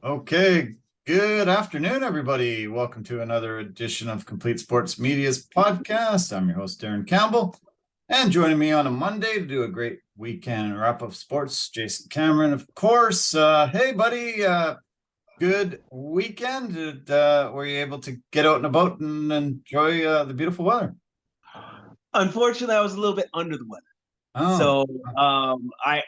Okay, good afternoon, everybody. Welcome to another edition of Complete Sports Media's podcast. I'm your host, Darren Campbell, and joining me on a Monday to do a great weekend wrap up sports, Jason Cameron, of course. Hey, buddy, good weekend. Were you able to get out and about and enjoy the beautiful weather? Unfortunately, I was a little bit under the weather. Oh, So I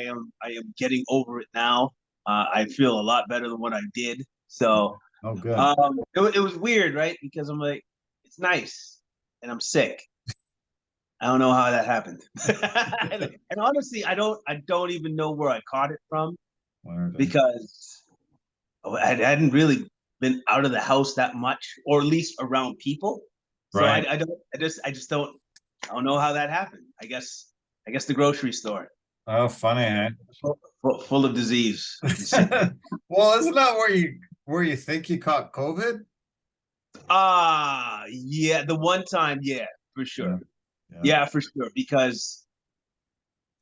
am getting over it now. I feel a lot better than what I did. So oh, good. it was weird, right? Because I'm like, it's nice, and I'm sick. I don't know how that happened. and honestly, I don't even know where I caught it from because I hadn't really been out of the house that much, or at least around people. So Right. I just don't know how that happened. I guess the grocery store Oh, funny, eh? full of disease. Well, isn't that where you think you caught COVID? Yeah, the one time, yeah, for sure. Yeah. Yeah, for sure. Because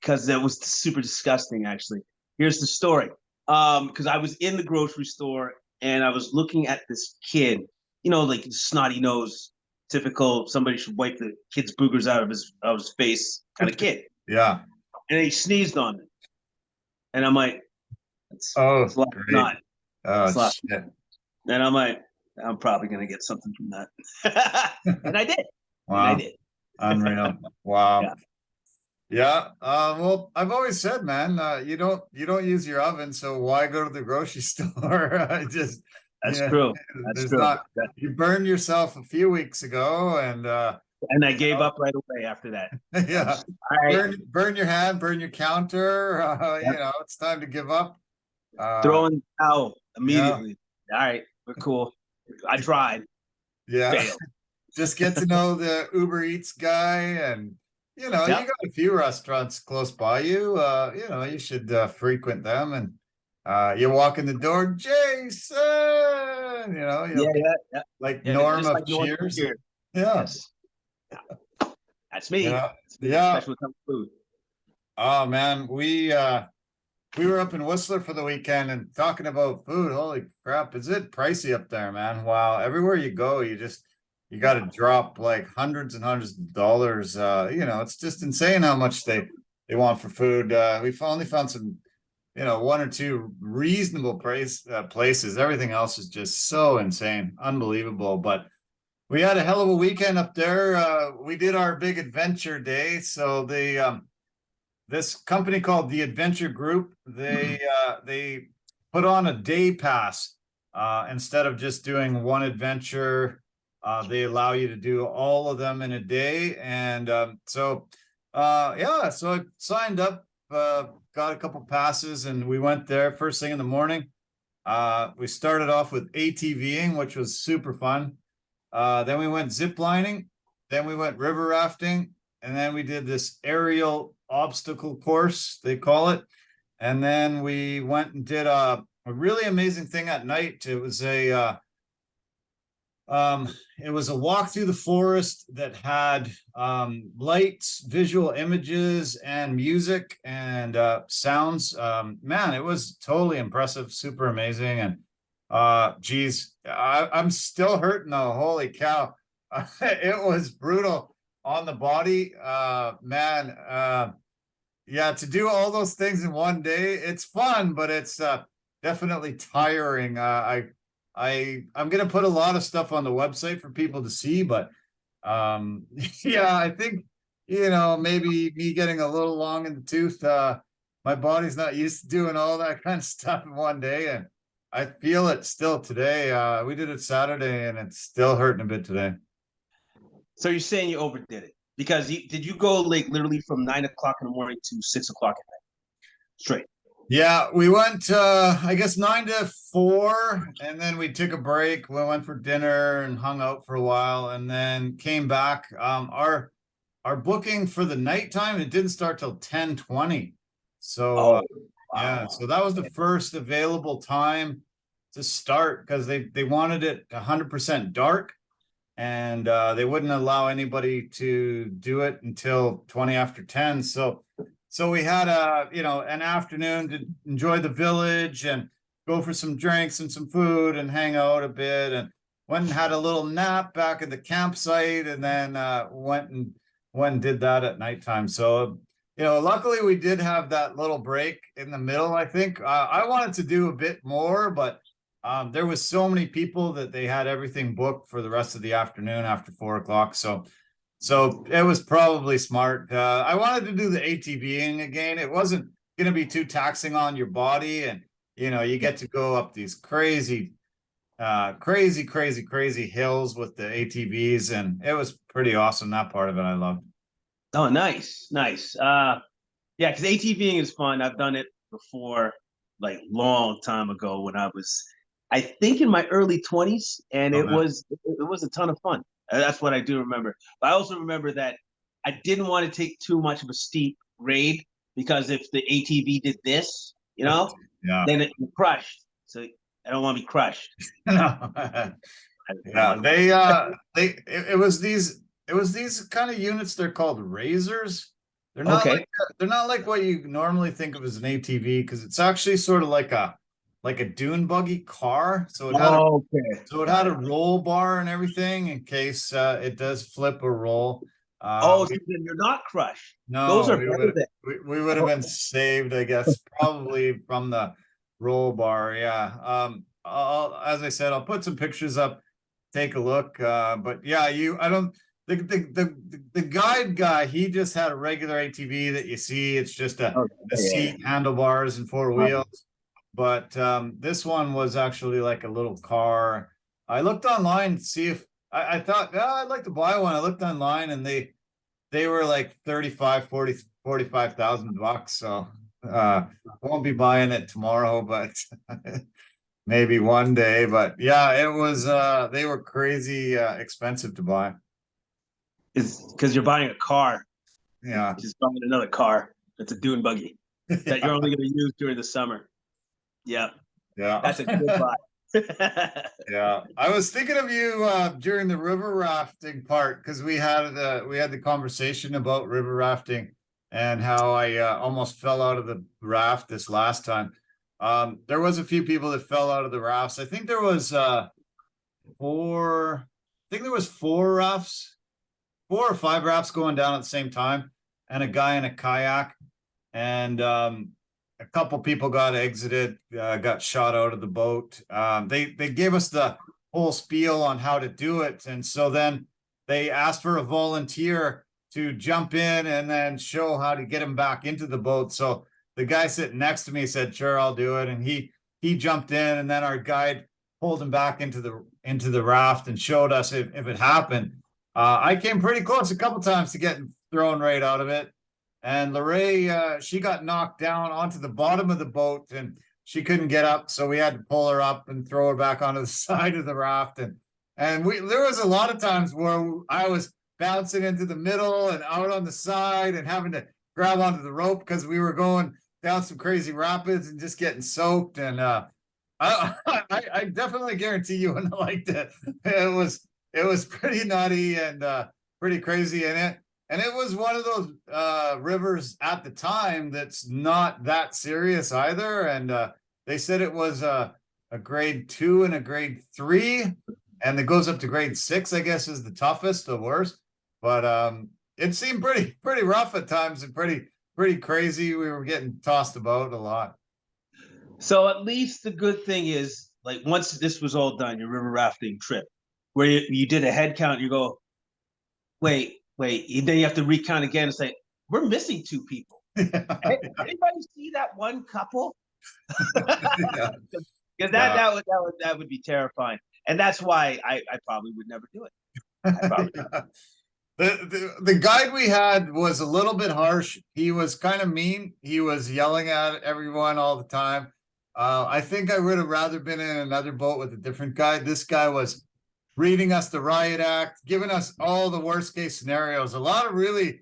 that was super disgusting, actually. Here's the story. Because I was in the grocery store and I was looking at this kid, like snotty nose, typical somebody should wipe the kid's boogers out of his face kind of kid. Yeah. And he sneezed on it. And I'm like, it's great. Oh, shit. And I'm like, I'm probably gonna get something from that. And I did. Wow. And I did. Unreal. Wow. Yeah. Yeah. Well, I've always said, man, you don't use your oven, so why go to the grocery store? That's true. That's true. You burned yourself a few weeks ago, and I gave up right away after that. Yeah. Burn your hand, burn your counter. It's time to give up. Throwing the towel immediately. Yeah. All right, we're cool. I tried. Yeah. Failed. Just get to know the Uber Eats guy, and you got a few restaurants close by you. You should frequent them, and you walk in the door, Jason. Like Norm of Cheers. Yeah. Yes. Yeah. That's me. Yeah. Especially with food. Oh man, we were up in Whistler for the weekend and talking about food. Holy crap, is it pricey up there, man? Wow, everywhere you go, you got to drop like hundreds and hundreds of dollars. It's just insane how much they want for food. We've only found some, one or two reasonable places. Everything else is just so insane, unbelievable. But we had a hell of a weekend up there. We did our big adventure day. So this company called the Adventure Group, they put on a day pass instead of just doing one adventure. They allow you to do all of them in a day, and so I signed up, got a couple passes, and we went there first thing in the morning. We started off with ATVing, which was super fun. Then we went zip lining, then we went river rafting, and then we did this aerial obstacle course, they call it. And then we went and did a really amazing thing at night. It was a walk through the forest that had lights, visual images, and music and sounds. Man, it was totally impressive, super amazing. And I'm still hurting though. Holy cow. It was brutal on the body. Yeah, to do all those things in one day, it's fun, but it's definitely tiring. I'm gonna put a lot of stuff on the website for people to see, but yeah, I think maybe me getting a little long in the tooth. My body's not used to doing all that kind of stuff in one day, and I feel it still today. We did it Saturday, and it's still hurting a bit today. So you're saying you overdid it because did you go like literally from 9 o'clock in the morning to 6 o'clock at night straight? Yeah, we went, I guess 9 to 4, and then we took a break. We went for dinner and hung out for a while, and then came back. Our booking for the nighttime, it didn't start till 10:20. So yeah, so that was the first available time to start because they wanted it 100% dark, and they wouldn't allow anybody to do it until 20 after 10. So we had an afternoon to enjoy the village, and go for some drinks and some food and hang out a bit, and went and had a little nap back at the campsite, and then went and did that at nighttime. So, luckily we did have that little break in the middle. I think I wanted to do a bit more, but there was so many people that they had everything booked for the rest of the afternoon after 4 o'clock. So it was probably smart. I wanted to do the ATVing again. It wasn't going to be too taxing on your body, and you get to go up these crazy hills with the ATVs, and it was pretty awesome. That part of it I loved. Oh, nice. Yeah, because ATVing is fun. I've done it before, like long time ago when I was, I think, in my early 20s, and it was a ton of fun. That's what I do remember. But I also remember that I didn't want to take too much of a steep grade, because if the ATV did this, Yeah. then it crushed. So I don't want to be crushed. Yeah, it was these kind of units. They're called razors. They're not like what you normally think of as an ATV, because it's actually sort of like a dune buggy car. So it had a roll bar and everything in case it does flip or roll. So then you're not crushed. No, those are we would have been saved, I guess, probably from the roll bar. Yeah. As I said, I'll put some pictures up, take a look. But yeah, the guide guy, he just had a regular ATV that you see. It's just a seat, handlebars, and four wheels. But this one was actually like a little car. I looked online to see if I thought, I'd like to buy one. I looked online, and they were like 45,000 bucks. So I won't be buying it tomorrow, but maybe one day. But yeah, it was they were crazy expensive to buy. It's because you're buying a car. Yeah, just buying another car. It's a dune buggy that you're only going to use during the summer. Yeah, that's a good buy. Yeah, I was thinking of you during the river rafting part, because we had the conversation about river rafting and how I almost fell out of the raft this last time. There was a few people that fell out of the rafts. I think there was 4 rafts, 4 or 5 rafts going down at the same time, and a guy in a kayak, and a couple people got exited, got shot out of the boat. They gave us the whole spiel on how to do it, and so then they asked for a volunteer to jump in and then show how to get him back into the boat. So the guy sitting next to me said, "Sure, I'll do it," and he jumped in, and then our guide pulled him back into the raft and showed us if it happened. I came pretty close a couple times to getting thrown right out of it. And Lorraine, she got knocked down onto the bottom of the boat, and she couldn't get up. So we had to pull her up and throw her back onto the side of the raft. And there was a lot of times where I was bouncing into the middle and out on the side and having to grab onto the rope, because we were going down some crazy rapids and just getting soaked. And I definitely guarantee you wouldn't have liked it. It was pretty nutty and pretty crazy in it. And it was one of those rivers at the time that's not that serious either. And they said it was a grade 2 and a grade 3, and it goes up to grade 6, I guess, is the toughest, the worst. But it seemed pretty rough at times, and pretty crazy. We were getting tossed about a lot. So at least the good thing is, like, once this was all done, your river rafting trip, where you did a head count, you go, wait, then you have to recount again and say, we're missing 2 people. Anybody see that one couple? Because that would be terrifying. And that's why I probably would never do it. The guide we had was a little bit harsh. He was kind of mean. He was yelling at everyone all the time. I think I would have rather been in another boat with a different guide. This guy was reading us the riot act, giving us all the worst case scenarios. A lot of really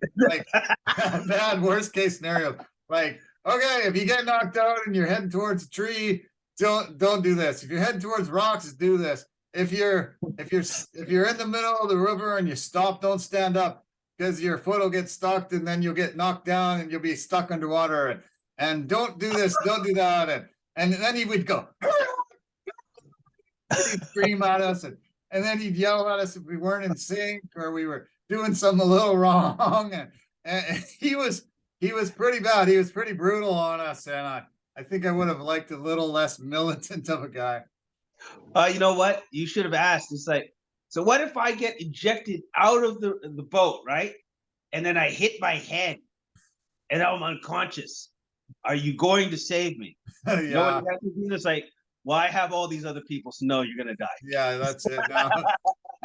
bad worst case scenarios. Like, okay, if you get knocked out and you're heading towards a tree, don't do this. If you're heading towards rocks, do this. If you're in the middle of the river and you stop, don't stand up, because your foot will get stuck and then you'll get knocked down and you'll be stuck underwater. And don't do this, don't do that. And then he would go, hurry He'd scream at us, and then he'd yell at us if we weren't in sync or we were doing something a little wrong. And he was pretty bad. He was pretty brutal on us, and I think I would have liked a little less militant of a guy. You know what? You should have asked. It's like, so what if I get ejected out of the boat, right? And then I hit my head and I'm unconscious. Are you going to save me? Yeah. You know what you have to do? It's like, well, I have all these other people, so no, you're gonna die. Yeah, that's it. No,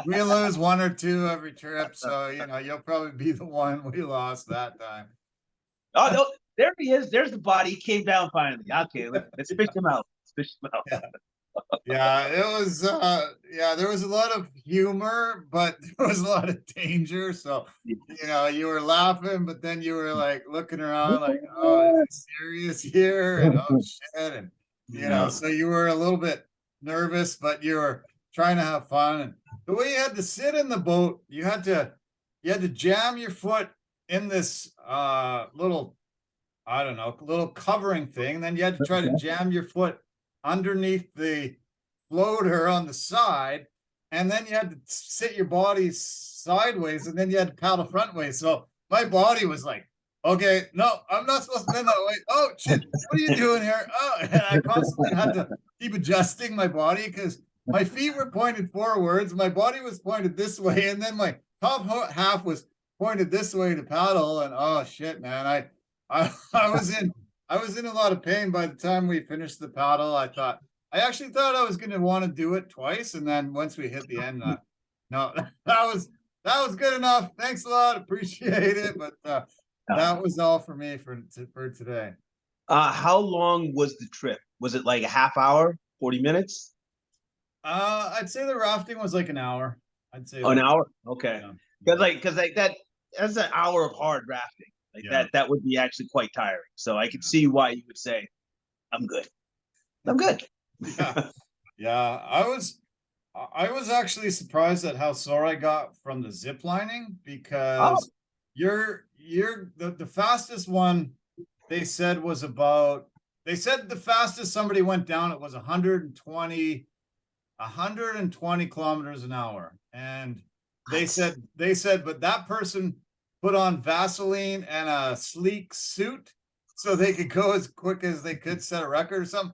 we lose one or two every trip, so you'll probably be the one we lost that time. Oh no, there he is. There's the body. He came down finally. Okay, let's fish him out. Let's fish him out. Yeah. Yeah, it was there was a lot of humor, but there was a lot of danger. So you were laughing, but then you were like looking around like, oh, is it serious here? And oh shit. And so you were a little bit nervous, but you were trying to have fun. And the way you had to sit in the boat, you had to jam your foot in this little, I don't know, little covering thing. Then you had to try to jam your foot underneath the floater on the side, and then you had to sit your body sideways, and then you had to paddle front way. So my body was like, okay, no, I'm not supposed to bend that way. Oh shit, what are you doing here? Oh, and I constantly had to keep adjusting my body because my feet were pointed forwards, my body was pointed this way, and then my top half was pointed this way to paddle. And oh shit, man, I was in a lot of pain by the time we finished the paddle. I actually thought I was going to want to do it twice, and then once we hit the end, no, that was good enough. Thanks a lot, appreciate it. But that was all for me for today. How long was the trip? Was it like a half hour, 40 minutes? I'd say the rafting was like an hour. I'd say an hour. Okay, because that's an hour of hard rafting. That would be actually quite tiring. So I could see why you would say, I'm good. I'm good. Yeah. I was actually surprised at how sore I got from the zip lining because the fastest one they said the fastest somebody went down, it was 120 kilometers an hour. And they said, but that person put on Vaseline and a sleek suit so they could go as quick as they could, set a record or something.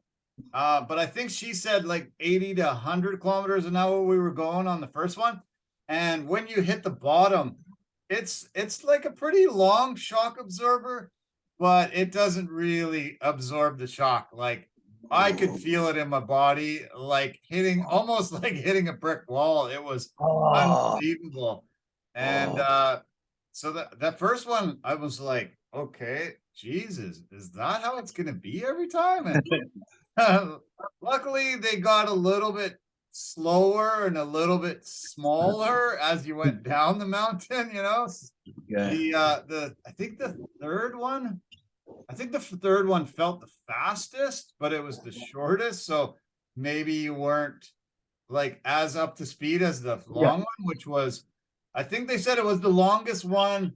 But I think she said like 80 to 100 kilometers an hour we were going on the first one. And when you hit the bottom, it's like a pretty long shock absorber, but it doesn't really absorb the shock. Like I could feel it in my body, like almost like hitting a brick wall. It was unbelievable. And so that first one, I was like, okay, Jesus, is that how it's going to be every time? And luckily, they got a little bit slower and a little bit smaller as you went down the mountain. I think the third one felt the fastest, but it was the shortest. So maybe you weren't like as up to speed as the long one, which was, I think they said it was the longest one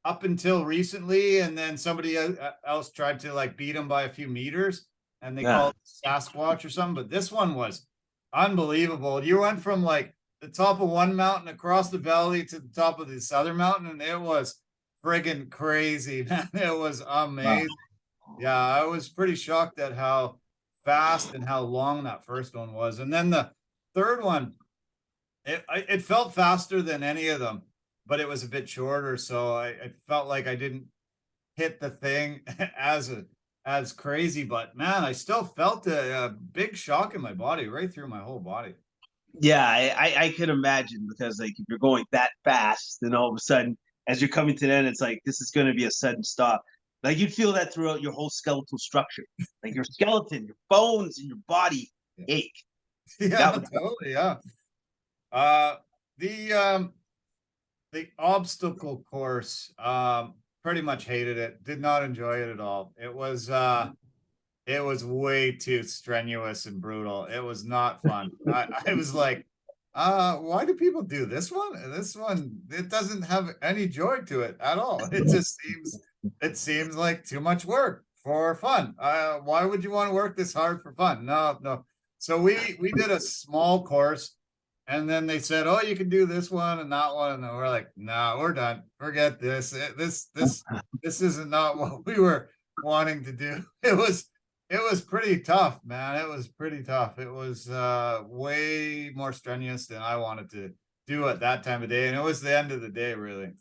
up until recently, and then somebody else tried to like beat him by a few meters, and they called it Sasquatch or something. But this one was unbelievable. You went from like the top of one mountain across the valley to the top of this other mountain, and it was friggin' crazy, man. It was amazing. Wow. Yeah, I was pretty shocked at how fast and how long that first one was. And then the third one, it felt faster than any of them, but it was a bit shorter. So I felt like I didn't hit the thing as crazy, but man, I still felt a big shock in my body, right through my whole body. Yeah, I could imagine, because like if you're going that fast, then all of a sudden, as you're coming to the end, it's like, this is going to be a sudden stop. Like you'd feel that throughout your whole skeletal structure, like your skeleton, your bones, and your body ache. Yeah, totally. Yeah. The obstacle course, pretty much hated it. Did not enjoy it at all. It was way too strenuous and brutal. It was not fun. I was like, why do people do this one? This one, it doesn't have any joy to it at all. It seems like too much work for fun. Why would you want to work this hard for fun? No. So we did a small course, and then they said, "Oh, you can do this one and that one," and then we're like, "No, we're done. Forget this. This isn't not what we were wanting to do." It was pretty tough, man. It was pretty tough. It was way more strenuous than I wanted to do at that time of day, and it was the end of the day, really.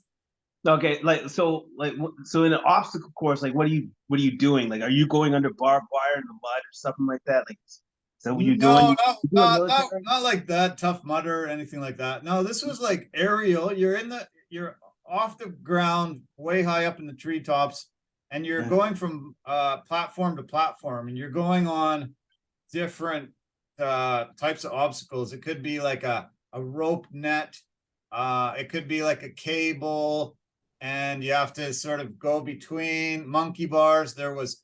Okay, so in an obstacle course, like what are you doing? Like, are you going under barbed wire in the mud or something like that? Like, is that what you're doing? No, You doing not like that, tough mudder or anything like that. No, this was like aerial. You're off the ground, way high up in the treetops, and you're going from platform to platform, and you're going on different types of obstacles. It could be like a rope net, it could be like a cable, and you have to sort of go between monkey bars. There was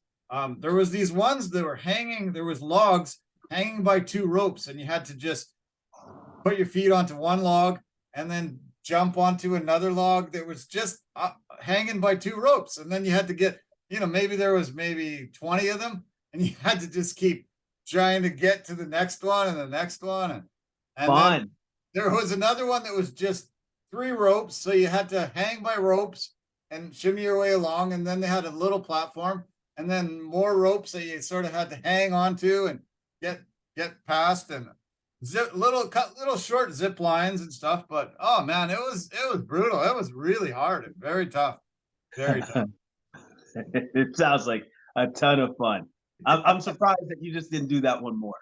these ones that were hanging, there was logs hanging by two ropes, and you had to just put your feet onto one log and then jump onto another log that was just hanging by two ropes. And then you had to get, maybe there was maybe 20 of them, and you had to just keep trying to get to the next one and the next one. And then there was another one that was just 3 ropes. So you had to hang by ropes and shimmy your way along. And then they had a little platform, and then more ropes that you sort of had to hang onto and get past, and little short zip lines and stuff. But oh man, it was brutal. It was really hard and very tough. Very tough. It sounds like a ton of fun. I'm surprised that you just didn't do that one more.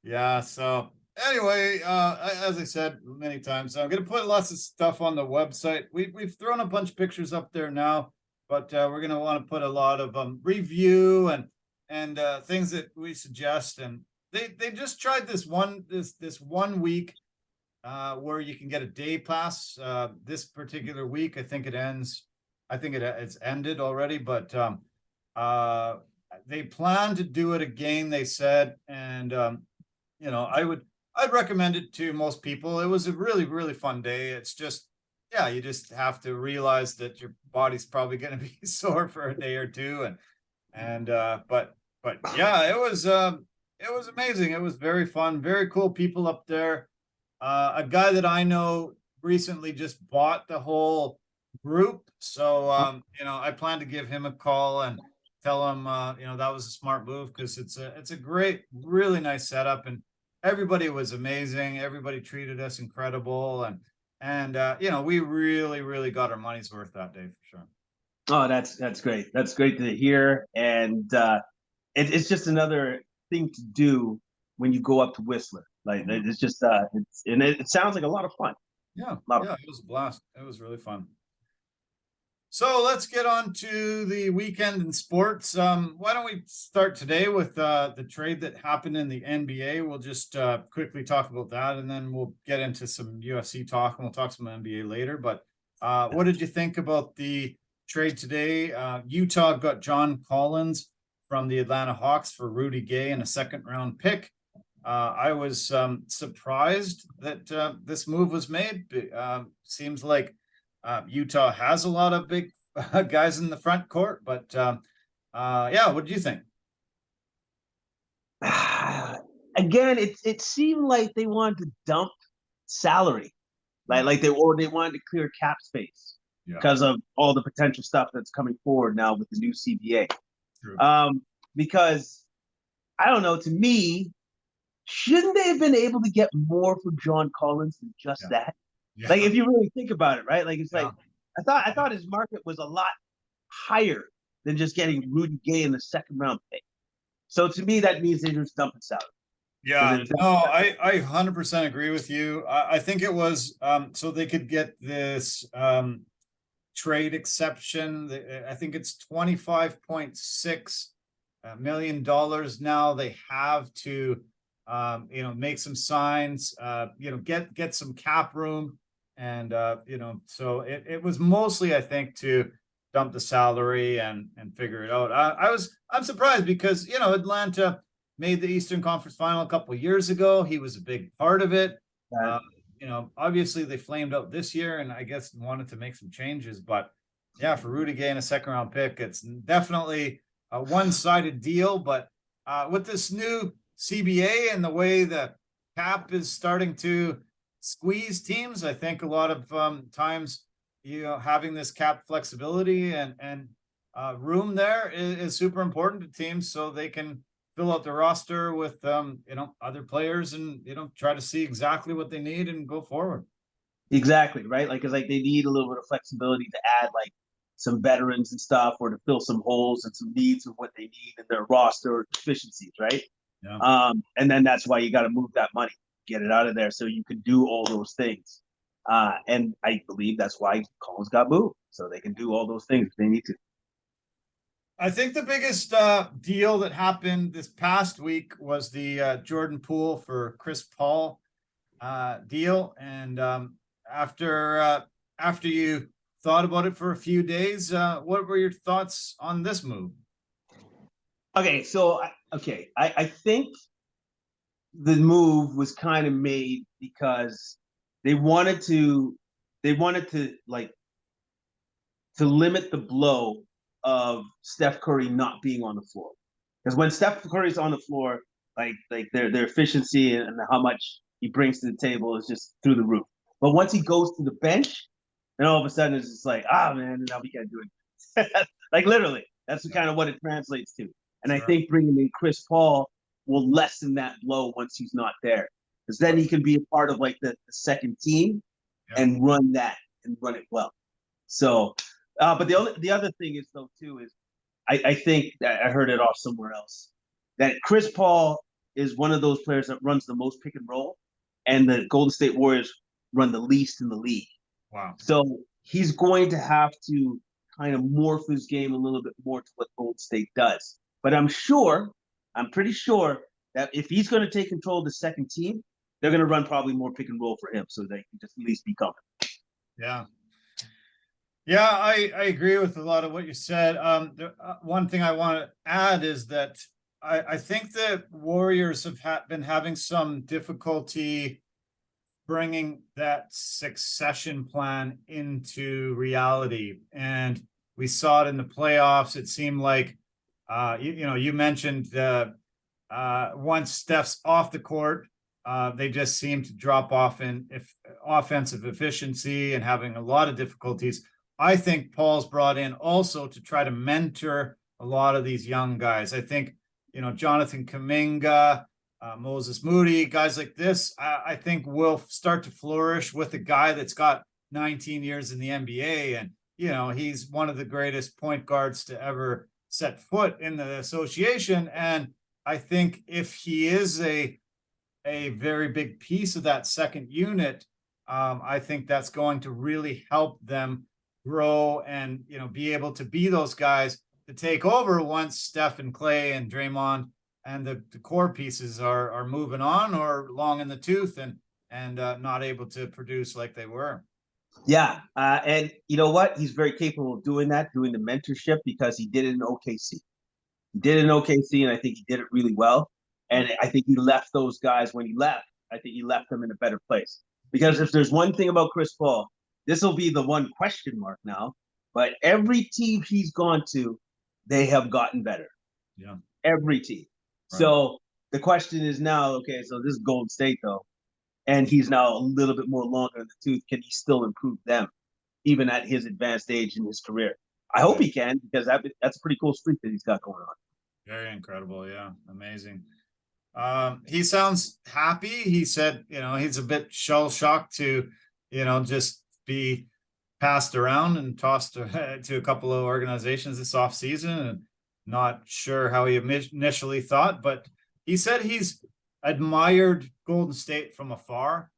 Yeah. So anyway, as I said many times, I'm going to put lots of stuff on the website. We've thrown a bunch of pictures up there now, but we're going to want to put a lot of review and things that we suggest. And they just tried this one week where you can get a day pass. This particular week, I think it ends. I think it's ended already, but they plan to do it again, they said. And I'd recommend it to most people. It was a really, really fun day. It's just, yeah, you just have to realize that your body's probably going to be sore for a day or two. But yeah, it was amazing. It was very fun, very cool people up there. A guy that I know recently just bought the whole group. So, I plan to give him a call and tell him, that was a smart move, because it's a great, really nice setup, and everybody was amazing. Everybody treated us incredible. And we really, really got our money's worth that day for sure. Oh, that's great. That's great to hear. And it's just another thing to do when you go up to Whistler. Like, it's just it sounds like a lot of fun. Yeah, it was a blast. It was really fun. So let's get on to the weekend in sports. Why don't we start today with the trade that happened in the NBA? We'll just quickly talk about that, and then we'll get into some UFC talk, and we'll talk some NBA later. But what did you think about the trade today? Utah got John Collins from the Atlanta Hawks for Rudy Gay and a second-round pick. I was surprised that this move was made. Seems like Utah has a lot of big guys in the front court, but yeah, what do you think? Again, it seemed like they wanted to dump salary, like they wanted to clear cap space because of all the potential stuff that's coming forward now with the new CBA. True. Because I don't know, to me, shouldn't they have been able to get more for John Collins than just that? Yeah. Like, if you really think about it, right? Like, it's like I thought his market was a lot higher than just getting Rudy Gay in the second round pick. So to me, that means they're just dumping salary. Yeah, no, I 100% agree with you. I think it was so they could get this trade exception. I think it's $25.6 million now. They have to make some signs, get some cap room. And, so it was mostly, I think, to dump the salary and figure it out. I'm surprised because, Atlanta made the Eastern Conference Final a couple of years ago. He was a big part of it. Obviously they flamed out this year, and I guess wanted to make some changes. But yeah, for Rudy Gay and a second round pick, it's definitely a one-sided deal. But with this new CBA and the way the cap is starting to squeeze teams, I think a lot of times, having this cap flexibility and room there is super important to teams so they can fill out the roster with other players and try to see exactly what they need and go forward. Exactly, right? Like, because like they need a little bit of flexibility to add like some veterans and stuff, or to fill some holes and some needs of what they need in their roster or deficiencies, right? Yeah. And then that's why you got to move that money, get it out of there, so you can do all those things. And I believe that's why Collins got moved, so they can do all those things if they need to. I think the biggest deal that happened this past week was the Jordan Poole for Chris Paul deal. And after you thought about it for a few days, what were your thoughts on this move? Okay, so I think the move was kind of made because they wanted to like to limit the blow of Steph Curry not being on the floor. Because when Steph Curry's on the floor, like their efficiency and how much he brings to the table is just through the roof. But once he goes to the bench, then all of a sudden it's just like, man, now we can't do it. Like literally, that's kind of what it translates to. And I think bringing in Chris Paul will lessen that blow once he's not there, because then he can be a part of like the second team and run it well. So, but the other thing is though too is I think that I heard it off somewhere else that Chris Paul is one of those players that runs the most pick and roll, and the Golden State Warriors run the least in the league. Wow. So he's going to have to kind of morph his game a little bit more to what Golden State does. But I'm pretty sure that if he's going to take control of the second team, they're going to run probably more pick and roll for him, so they can just at least be comfortable. Yeah. Yeah, I agree with a lot of what you said. One thing I want to add is that I think the Warriors have been having some difficulty bringing that succession plan into reality. And we saw it in the playoffs. It seemed like, you mentioned once Steph's off the court, they just seem to drop off in offensive efficiency and having a lot of difficulties. I think Paul's brought in also to try to mentor a lot of these young guys. I think, Jonathan Kuminga, Moses Moody, guys like this, I think will start to flourish with a guy that's got 19 years in the NBA. And, he's one of the greatest point guards to ever set foot in the association. And I think if he is a very big piece of that second unit, I think that's going to really help them grow and, be able to be those guys to take over once Steph and Clay and Draymond and the core pieces are moving on or long in the tooth and not able to produce like they were. Yeah. And you know what? He's very capable of doing that, doing the mentorship, because he did it in OKC. He did it in OKC, and I think he did it really well. And I think he left those guys when he left. I think he left them in a better place. Because if there's one thing about Chris Paul, this will be the one question mark now, but every team he's gone to, they have gotten better. Yeah. Every team. Right. So the question is now, okay, so this is Golden State though, and he's now a little bit more longer in the tooth. Can he still improve them, even at his advanced age in his career? I hope he can, because that's a pretty cool streak that he's got going on. Very incredible. Yeah. Amazing. He sounds happy. He said, he's a bit shell shocked to, just be passed around and tossed to a couple of organizations this off season, and not sure how he initially thought, but he said he's admired Golden State from afar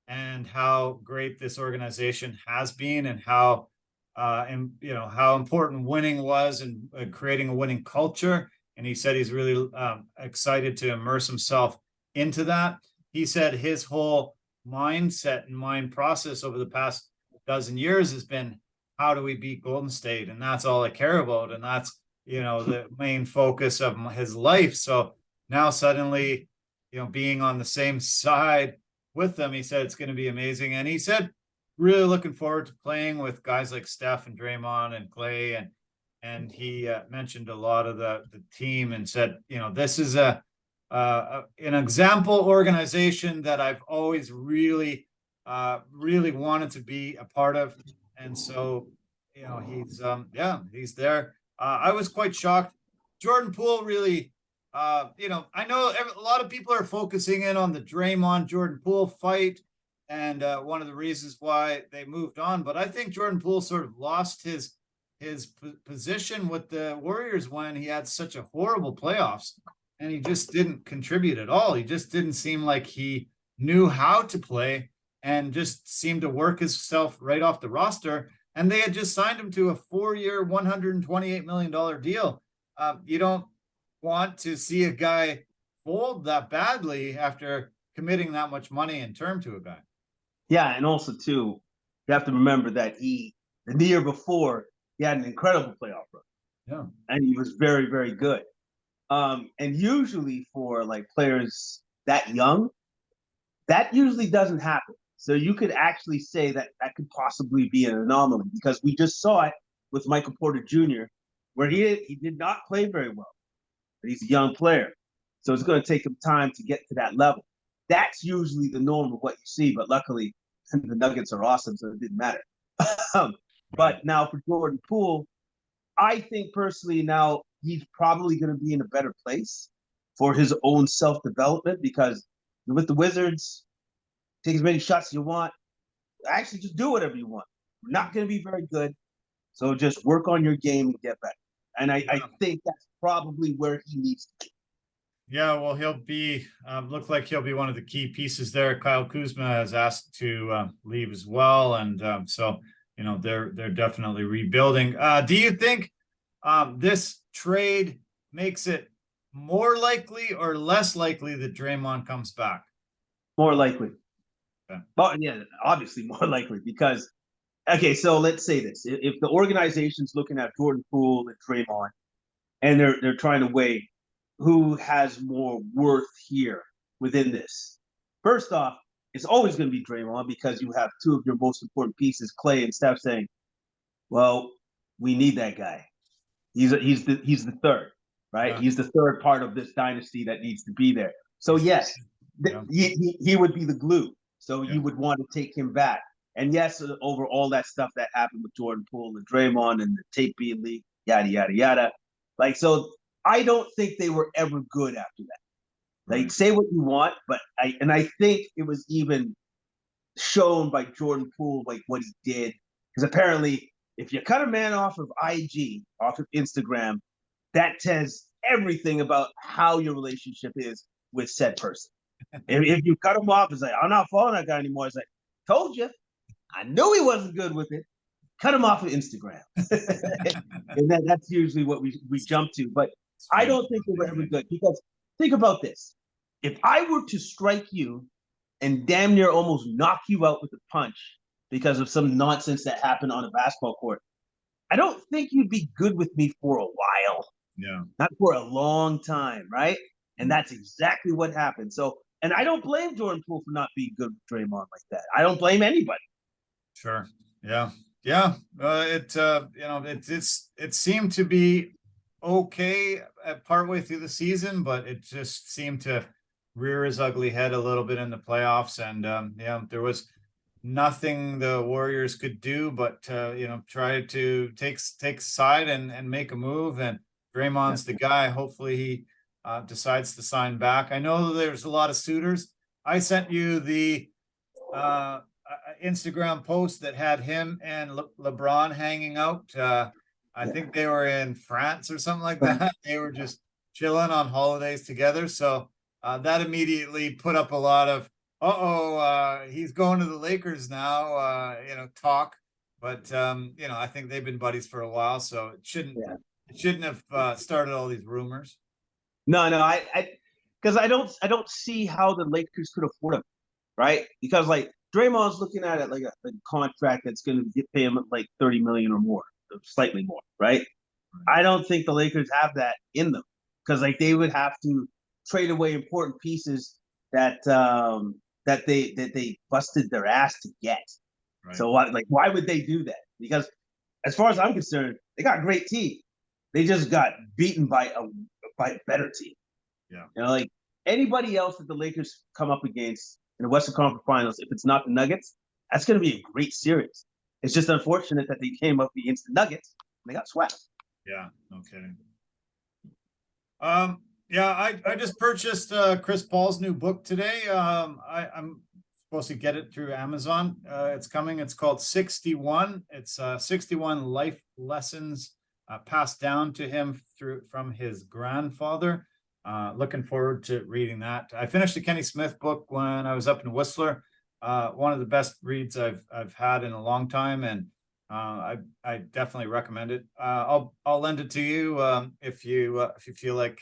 and how great this organization has been, and how how important winning was and creating a winning culture. And he said he's really excited to immerse himself into that. He said his whole mindset and mind process over the past dozen years has been, how do we beat Golden State? And that's all I care about. And that's, the main focus of his life. So now suddenly, being on the same side with them, he said it's going to be amazing. And he said, really looking forward to playing with guys like Steph and Draymond and Clay and and he mentioned a lot of the team and said, this is an example organization that I've always really wanted to be a part of. And so, he's there. I was quite shocked. Jordan Poole really, I know a lot of people are focusing in on the Draymond Jordan Poole fight and one of the reasons why they moved on. But I think Jordan Poole sort of lost his position with the Warriors when he had such a horrible playoffs and he just didn't contribute at all. He just didn't seem like he knew how to play and just seemed to work himself right off the roster. And they had just signed him to a 4-year, $128 million deal. You don't want to see a guy fold that badly after committing that much money in term to a guy. Yeah, and also too, you have to remember that the year before he had an incredible playoff run. Yeah, and he was very, very good. And usually for like players that young, that usually doesn't happen. So you could actually say that could possibly be an anomaly because we just saw it with Michael Porter Jr., where he did not play very well, but he's a young player. So it's going to take him time to get to that level. That's usually the norm of what you see, but luckily the Nuggets are awesome, so it didn't matter. But now for Jordan Poole, I think personally now he's probably going to be in a better place for his own self-development because with the Wizards, take as many shots as you want. Actually, just do whatever you want. We're not going to be very good, so just work on your game and get better. And I think that's probably where he needs to be. Yeah, well, he'll be looks like he'll be one of the key pieces there. Kyle Kuzma has asked to leave as well, and so they're definitely rebuilding. Do you think this trade makes it more likely or less likely that Draymond comes back? More likely. Okay. But yeah, obviously more likely because okay, so let's say this: if the organization's looking at Jordan Poole and Draymond, and they're trying to weigh who has more worth here within this. First off, it's always going to be Draymond because you have two of your most important pieces, Clay and Steph, saying, "Well, we need that guy. He's the third, right? Yeah. He's the third part of this dynasty that needs to be there." So yes, he would be the glue. So you would want to take him back. And yes, over all that stuff that happened with Jordan Poole and Draymond and the tape being leaked, yada yada yada. Like so. I don't think they were ever good after that. Like, say what you want, but I think it was even shown by Jordan Poole, like what he did. Because apparently, if you cut a man off of IG, off of Instagram, that says everything about how your relationship is with said person. If you cut him off, it's like, I'm not following that guy anymore. It's like, told you. I knew he wasn't good with it. Cut him off of Instagram. And that's usually what we jump to. But I don't think they were ever good because think about this. If I were to strike you and damn near almost knock you out with a punch because of some nonsense that happened on a basketball court, I don't think you'd be good with me for a while. Yeah. Not for a long time, right? And that's exactly what happened. So, and I don't blame Jordan Poole for not being good with Draymond like that. I don't blame anybody. Sure. Yeah. Yeah. It seemed to be okay at partway through the season, but it just seemed to rear his ugly head a little bit in the playoffs. And there was nothing the Warriors could do but try to take side and make a move. And Draymond's the guy. Hopefully he decides to sign back. I know there's a lot of suitors. I sent you the Instagram post that had him and LeBron hanging out. I think they were in France or something like that. They were just chilling on holidays together. So that immediately put up a lot of, he's going to the Lakers now, talk. But, I think they've been buddies for a while. So it shouldn't have started all these rumors. No, because I don't see how the Lakers could afford him, right? Because like Draymond's looking at it like a contract that's going to pay him like $30 million or more. Slightly more, right? I don't think the Lakers have that in them because like they would have to trade away important pieces that they busted their ass to get. Right. So why would they do that? Because as far as I'm concerned, they got a great team. They just got beaten by a better team. Yeah. You know, like anybody else that the Lakers come up against in the Western Conference Finals, if it's not the Nuggets, that's going to be a great series. It's just unfortunate that they came up against the Nuggets and they got swept. Yeah, no kidding. Yeah, I just purchased Chris Paul's new book today. I'm supposed to get it through Amazon. It's coming. It's called 61. It's 61 life lessons passed down to him from his grandfather. Looking forward to reading that. I finished the Kenny Smith book when I was up in Whistler. One of the best reads I've had in a long time, and I definitely recommend it. I'll lend it to you if you feel like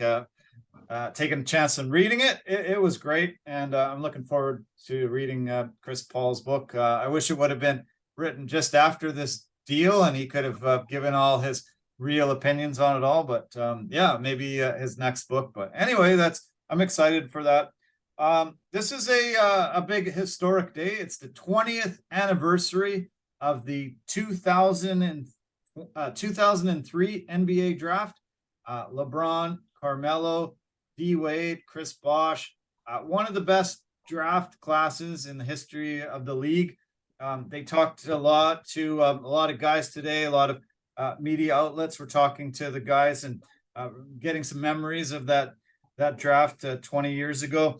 taking a chance and reading it. It was great, and I'm looking forward to reading Chris Paul's book. I wish it would have been written just after this deal, and he could have given all his real opinions on it all. But yeah, maybe his next book. But anyway, I'm excited for that. This is a big historic day. It's the 20th anniversary of the 2003 NBA draft. LeBron, Carmelo, D Wade, Chris Bosh, one of the best draft classes in the history of the league. They talked a lot to a lot of guys today. A lot of media outlets were talking to the guys and getting some memories of that draft 20 years ago.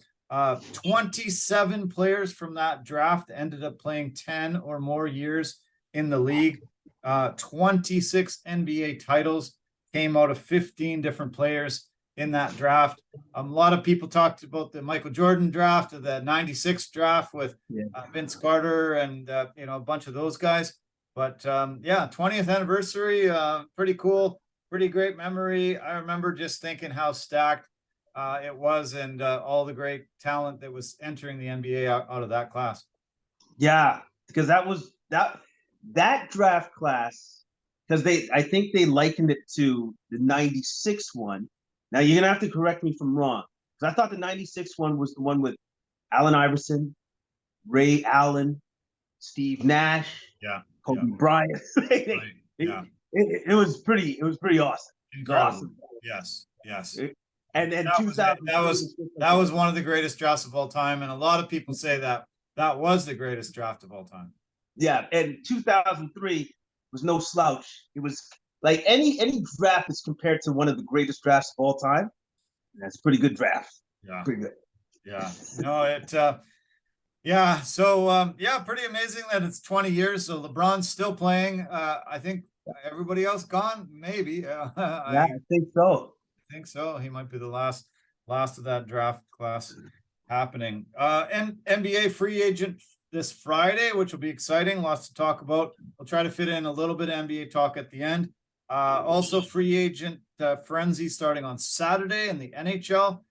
27 players from that draft ended up playing 10 or more years in the league. 26 NBA titles came out of 15 different players in that draft. A lot of people talked about the Michael Jordan draft, or the 96 draft with Vince Carter and a bunch of those guys. But yeah, 20th anniversary, pretty cool, pretty great memory. I remember just thinking how stacked it was, and all the great talent that was entering the NBA out of that class. Yeah, because that draft class, because I think they likened it to the 96 one. Now you're gonna have to correct me if I'm wrong, because I thought the 96 one was the one with Allen Iverson, Ray Allen, Steve Nash, Kobe Bryant. It was pretty awesome. Incredible. Awesome. Yes. And then that was one of the greatest drafts of all time, and a lot of people say that was the greatest draft of all time. Yeah, and 2003 was no slouch. It was like any draft is compared to one of the greatest drafts of all time. That's a pretty good draft. Yeah, pretty good. Yeah, no, yeah. So pretty amazing that it's 20 years. So LeBron's still playing. I think everybody else gone, maybe. I think so. I think so. He might be the last of that draft class happening. And NBA free agent this Friday, which will be exciting. Lots to talk about. We'll try to fit in a little bit of NBA talk at the end. Also free agent frenzy starting on Saturday in the NHL,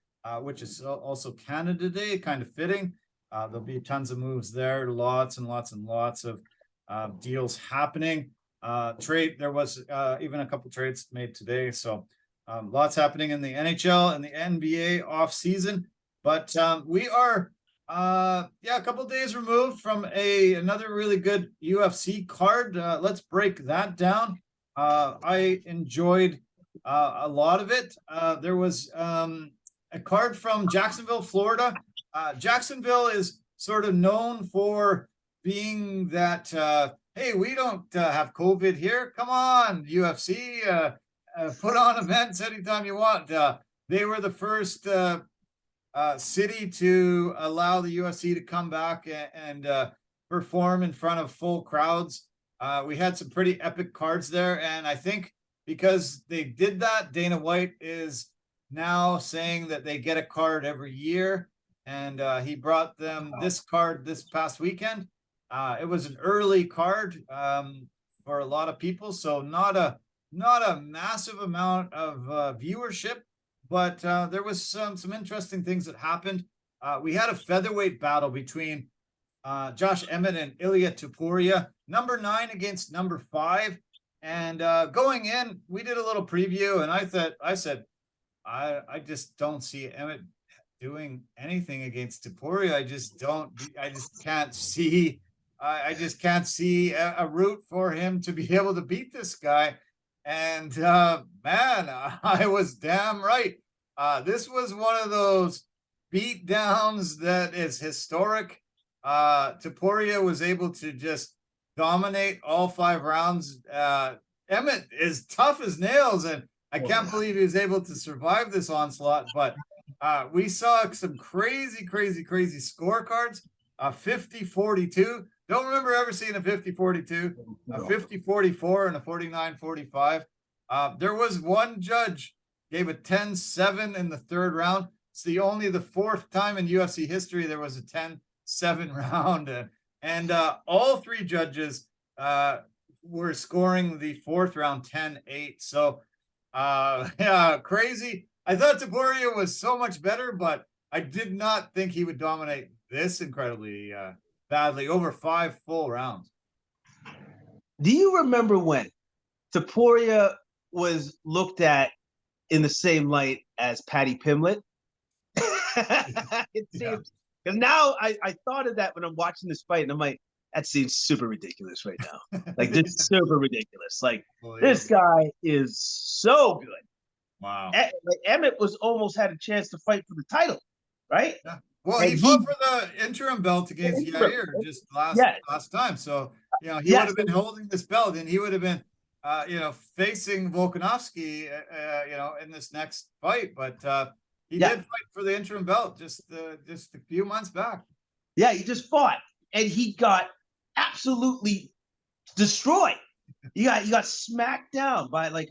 which is also Canada Day, kind of fitting. There'll be tons of moves there, lots and lots of deals happening. There was even a couple trades made today. So lots happening in the NHL and the NBA off season, but we are a couple of days removed from another really good UFC card. Let's break that down. I enjoyed a lot of it. There was a card from Jacksonville, Florida. Jacksonville is sort of known for being that, hey, we don't have COVID here. Come on, UFC. Put on events anytime you want. They were the first city to allow the UFC to come back and perform in front of full crowds. We had some pretty epic cards there, and I think because they did that, Dana White is now saying that they get a card every year, and he brought them this card this past weekend. It was an early card for a lot of people, so not a massive amount of viewership, but there was some interesting things that happened. We had a featherweight battle between Josh Emmett and Illia Topuria, number 9 against number 5. And going in, we did a little preview, and I said, I just don't see Emmett doing anything against Topuria. I just can't see a route for him to be able to beat this guy. And man, I was damn right. This was one of those beat downs that is historic. Topuria was able to just dominate all 5 rounds. Emmett is tough as nails, and I can't believe he was able to survive this onslaught. But we saw some crazy scorecards. 50-42. Don't remember ever seeing a 50-42, a 50-44, and a 49-45. There was one judge gave a 10-7 in the 3rd round. It's the 4th time in UFC history there was a 10-7 round, and all 3 judges were scoring the 4th round 10-8. So yeah, crazy. I thought Topuria was so much better, but I did not think he would dominate this incredibly badly over 5 full rounds. Do you remember when Topuria was looked at in the same light as Paddy Pimblett? It seems, because now I thought of that when I'm watching this fight, and I'm like, that seems super ridiculous right now. Like, this is super ridiculous. Like, this guy is so good. Wow. Like, Emmett was almost had a chance to fight for the title, right? Yeah. Well, he fought for the interim belt against Yair just last time. So, you know, he would have been holding this belt, and he would have been, you know, facing Volkanovski, you know, in this next fight. But he did fight for the interim belt just a few months back. Yeah, he just fought, and he got absolutely destroyed. He got smacked down by like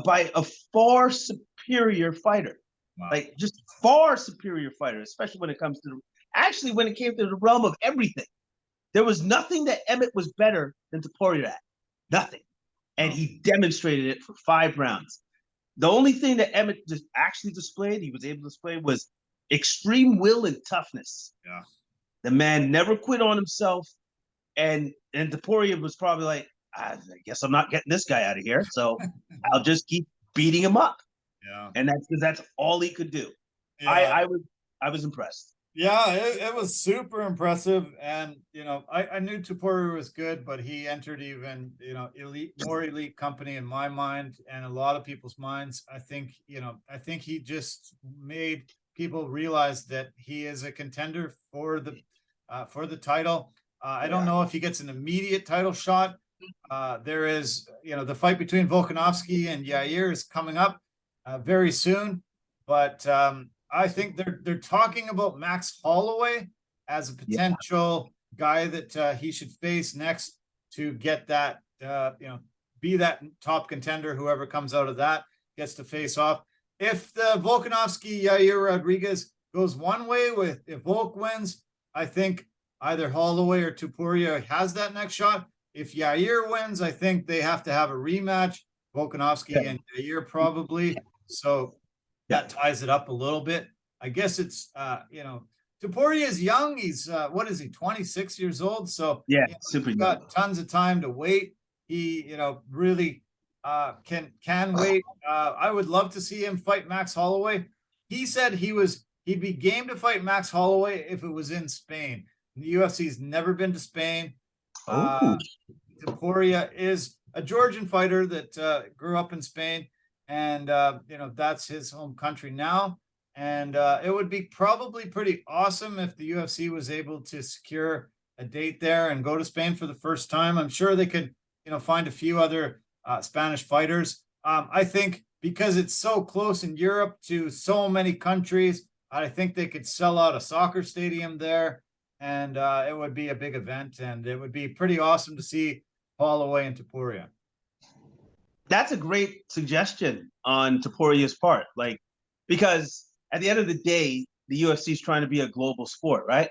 by a far superior fighter. Wow. Like, just far superior fighter, especially when it comes to when it came to the realm of everything. There was nothing that Emmett was better than Topuria at. Nothing. And he demonstrated it for 5 rounds. The only thing that Emmett just actually displayed, he was able to display, was extreme will and toughness. Yeah. The man never quit on himself. And Topuria was probably like, I guess I'm not getting this guy out of here, so I'll just keep beating him up. Yeah. And that's all he could do. Yeah. I was impressed. Yeah, it was super impressive. And, you know, I knew Topuria was good, but he entered even, you know, more elite company in my mind and a lot of people's minds. I think he just made people realize that he is a contender for the title. I don't know if he gets an immediate title shot. There is, you know, the fight between Volkanovski and Yair is coming up very soon, but I think they're talking about Max Holloway as a potential guy that he should face next to get that, you know, be that top contender. Whoever comes out of that gets to face off. If the Volkanovski Yair Rodriguez goes one way, if Volk wins, I think either Holloway or Topuria has that next shot. If Yair wins, I think they have to have a rematch, Volkanovski and Yair probably. So that ties it up a little bit. I guess it's, you know, Topuria is young. He's, what is he, 26 years old? So yeah, you know, super he's got tons of time to wait. He, you know, really can wait. I would love to see him fight Max Holloway. He said he'd be game to fight Max Holloway if it was in Spain. The UFC's never been to Spain. Topuria is a Georgian fighter that grew up in Spain, and you know, that's his home country now. And it would be probably pretty awesome if the UFC was able to secure a date there and go to Spain for the first time. I'm sure they could, you know, find a few other Spanish fighters. I think because it's so close in Europe to so many countries, I think they could sell out a soccer stadium there, and it would be a big event, and it would be pretty awesome to see Holloway and Topuria. That's a great suggestion on Topuria's part, like, because at the end of the day, the UFC is trying to be a global sport, right?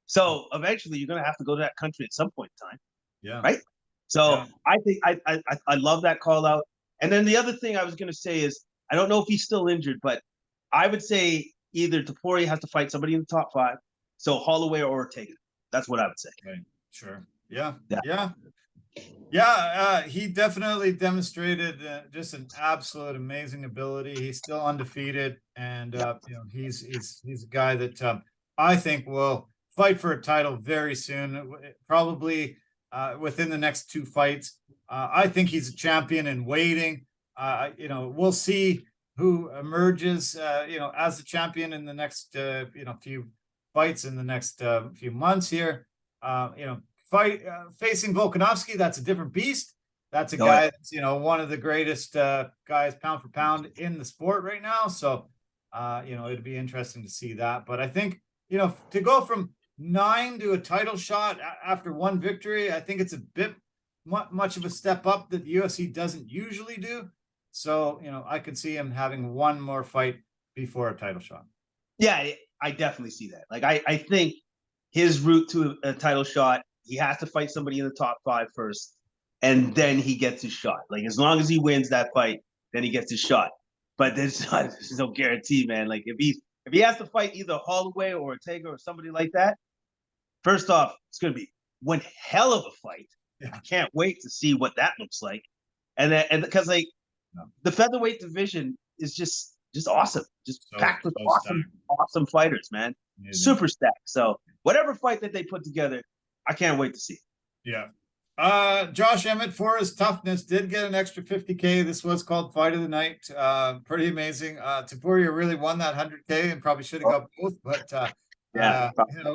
So eventually, you're going to have to go to that country at some point in time. Yeah. Right. So I think I love that call out. And then the other thing I was going to say is, I don't know if he's still injured, but I would say either Topuria has to fight somebody in the top 5, so Holloway or Ortega. That's what I would say. Right. Sure. Yeah. He definitely demonstrated just an absolute amazing ability. He's still undefeated, and you know, he's a guy that I think will fight for a title very soon. Probably within the next 2 fights. I think he's a champion in waiting. We'll see who emerges, as the champion in the next, few fights in the next few months here. Facing Volkanovski, that's a different beast. That's a guy that's, one of the greatest guys pound for pound in the sport right now. So, it'd be interesting to see that. But I think, to go from 9 to a title shot after 1 victory, I think it's a bit much of a step up that the UFC doesn't usually do. So, I could see him having 1 more fight before a title shot. Yeah, I definitely see that. Like, I think his route to a title shot, he has to fight somebody in the top 5 first, and then he gets his shot. Like, as long as he wins that fight, then he gets his shot. But there's no guarantee, man. Like, if he has to fight either Holloway or Ortega or somebody like that, first off, it's going to be one hell of a fight. Yeah. I can't wait to see what that looks like. And because the featherweight division is just awesome, just packed with awesome fighters, man. Amazing. Super stacked. So whatever fight that they put together, I can't wait to see. Yeah. Josh Emmett, for his toughness, did get an extra $50K. This was called Fight of the Night. Pretty amazing. Topuria really won that $100K and probably should have got both, but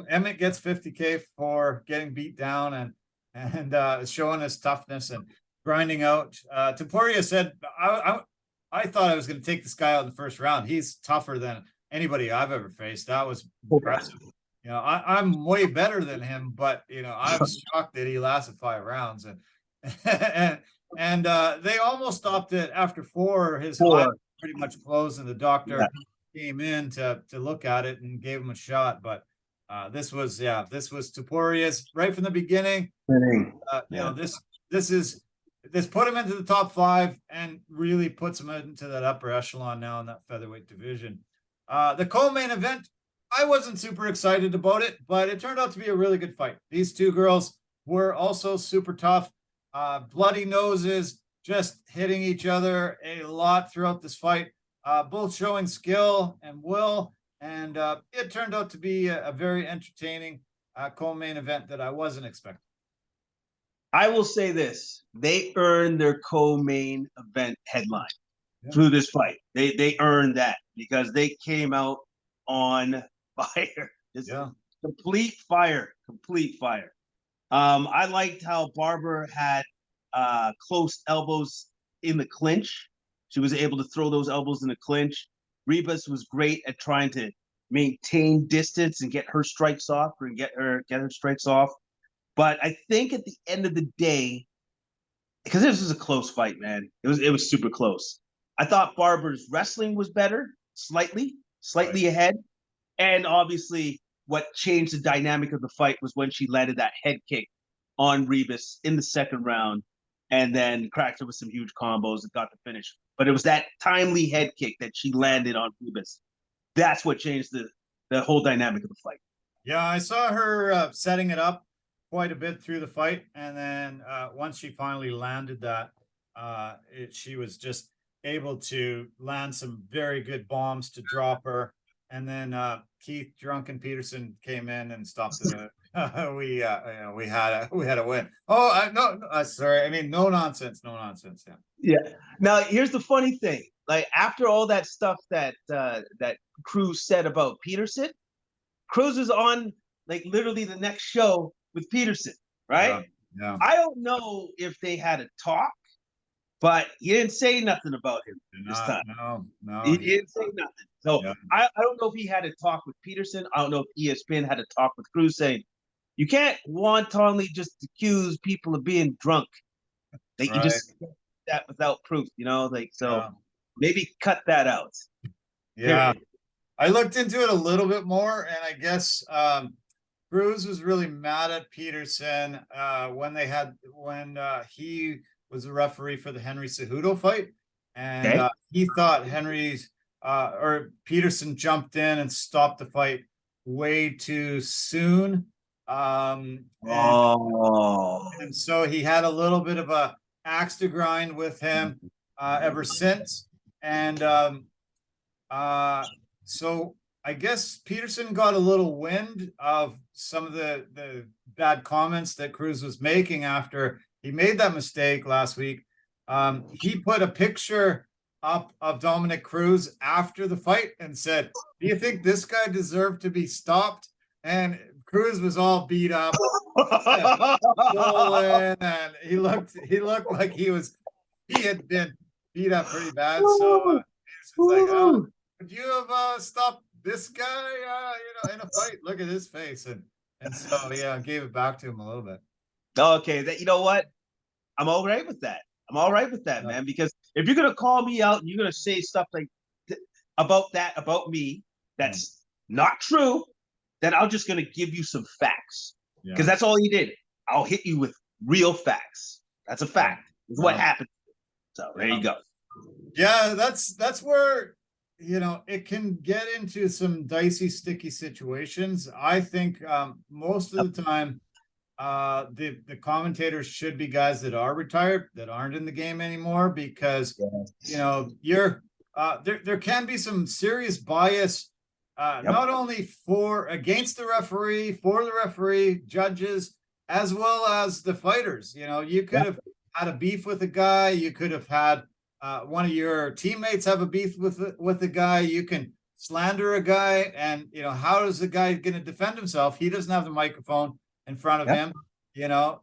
Emmett gets $50K for getting beat down and showing his toughness and grinding out. Topuria said, I thought I was going to take this guy out in the first round. He's tougher than anybody I've ever faced. That was impressive. I'm way better than him, but I was shocked that he lasted 5 rounds, and they almost stopped it after 4. His eye pretty much closed, and the doctor came in to look at it and gave him a shot. But this was Topuria's right from the beginning. This put him into the top 5 and really puts him into that upper echelon now in that featherweight division. The co-main event, I wasn't super excited about it, but it turned out to be a really good fight. These 2 girls were also super tough, bloody noses, just hitting each other a lot throughout this fight, both showing skill and will. And it turned out to be a very entertaining co-main event that I wasn't expecting. I will say this. They earned their co-main event headline through this fight. They earned that because they came out on fire. Complete fire. I liked how Barber had close elbows in the clinch. She was able to throw those elbows in the clinch. Ribas was great at trying to maintain distance and get her strikes off But I think at the end of the day, because this was a close fight, man, it was super close. I thought Barber's wrestling was better, slightly ahead. And obviously, what changed the dynamic of the fight was when she landed that head kick on Ribas in the second round, and then cracked her with some huge combos and got the finish. But it was that timely head kick that she landed on Ribas. That's what changed the whole dynamic of the fight. Yeah, I saw her setting it up quite a bit through the fight, and then once she finally landed that, she was just able to land some very good bombs to drop her. And then Keith Drunken Peterson came in and stopped it. We had a win. Sorry. I mean, no nonsense. Yeah. Now here's the funny thing. Like, after all that stuff that Cruz said about Peterson, Cruz is on like literally the next show with Peterson, right? Yeah. I don't know if they had a talk, but he didn't say nothing about him this time. No. He didn't say nothing. So I don't know if he had a talk with Peterson. I don't know if ESPN had a talk with Cruz saying, you can't wantonly just accuse people of being drunk. You just that without proof, maybe cut that out. Yeah. I looked into it a little bit more, and I guess Cruz was really mad at Peterson when he was a referee for the Henry Cejudo fight, and he thought Peterson jumped in and stopped the fight way too soon. And so he had a little bit of a axe to grind with him ever since. And so I guess Peterson got a little wind of some of the bad comments that Cruz was making after he made that mistake last week. He put a picture up of Dominic Cruz after the fight and said, "Do you think this guy deserved to be stopped?" And Cruz was all beat up, swollen, and he looked like he had been beat up pretty bad. So Peterson's like, "Oh, would you have stopped this guy, in a fight? Look at his face." And so, yeah, gave it back to him a little bit. Okay, you know what? I'm all right with that. I'm all right with that, man. Because if you're gonna call me out and you're gonna say stuff like about me, that's not true, then I'm just gonna give you some facts. Because that's all you did. I'll hit you with real facts. That's a fact. It's what happened. So there you go. Yeah, that's where it can get into some dicey, sticky situations. I think most of the time, the commentators should be guys that are retired, that aren't in the game anymore, because there can be some serious bias, not only against the referee, for the referee, judges, as well as the fighters. You could have had a beef with a guy, you could have had one of your teammates have a beef with the guy. You can slander a guy, and how is the guy going to defend himself? He doesn't have the microphone in front of him,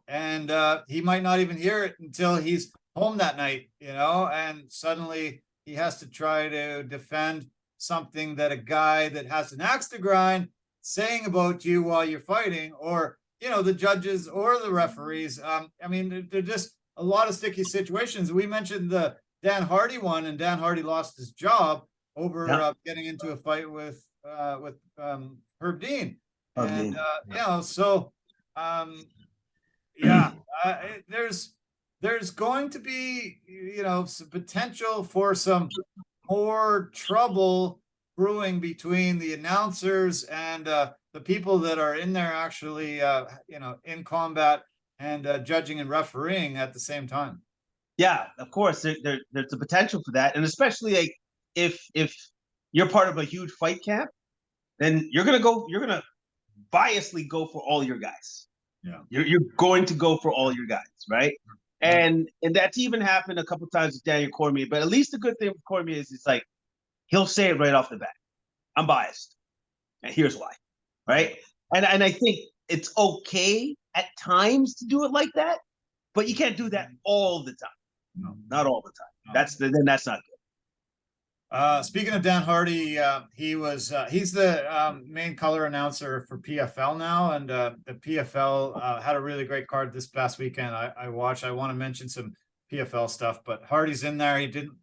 and he might not even hear it until he's home that night, and suddenly he has to try to defend something that a guy that has an axe to grind saying about you while you're fighting, or the judges or the referees. I mean, they're just a lot of sticky situations. We mentioned the Dan Hardy one, and Dan Hardy lost his job over getting into a fight with Herb Dean. And there's going to be some potential for some more trouble brewing between the announcers and the people that are in there actually in combat and judging and refereeing at the same time. Yeah, of course, there's a potential for that, and especially like if you're part of a huge fight camp, then you're gonna biasly go for all your guys. Yeah, you're going to go for all your guys, right? And that's even happened a couple times with Daniel Cormier. But at least the good thing with Cormier is it's like he'll say it right off the bat. I'm biased, and here's why, right? And I think it's okay at times to do it like that, but you can't do that all the time. No, not all the time. No. That's not good. Speaking of Dan Hardy, he's the main color announcer for PFL now, and the PFL had a really great card this past weekend. I watched. I want to mention some PFL stuff, but Hardy's in there. He didn't,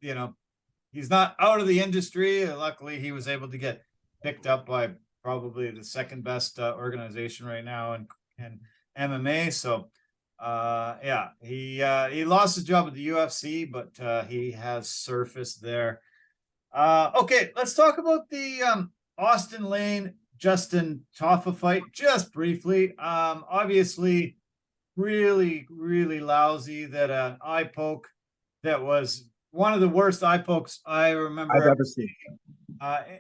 he's not out of the industry. Luckily, he was able to get picked up by probably the second best organization right now in MMA. So. He lost his job at the UFC, but he has surfaced there. Okay, let's talk about the Austin Lane Justin Toffa fight just briefly. Obviously, really, really lousy. That an eye poke that was one of the worst eye pokes I remember I've ever seen.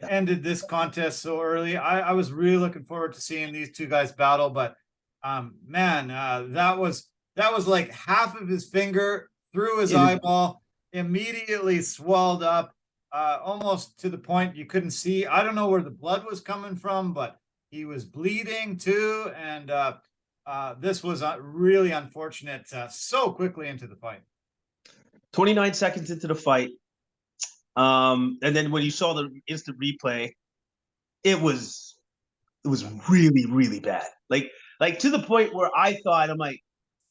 Ended this contest so early. I was really looking forward to seeing these two guys battle, but that was like half of his finger through his eyeball, immediately swelled up, almost to the point you couldn't see. I don't know where the blood was coming from, but he was bleeding too, and this was really unfortunate so quickly into the fight. 29 seconds into the fight, and then when you saw the instant replay, it was really, really bad. Like to the point where I thought, I'm like,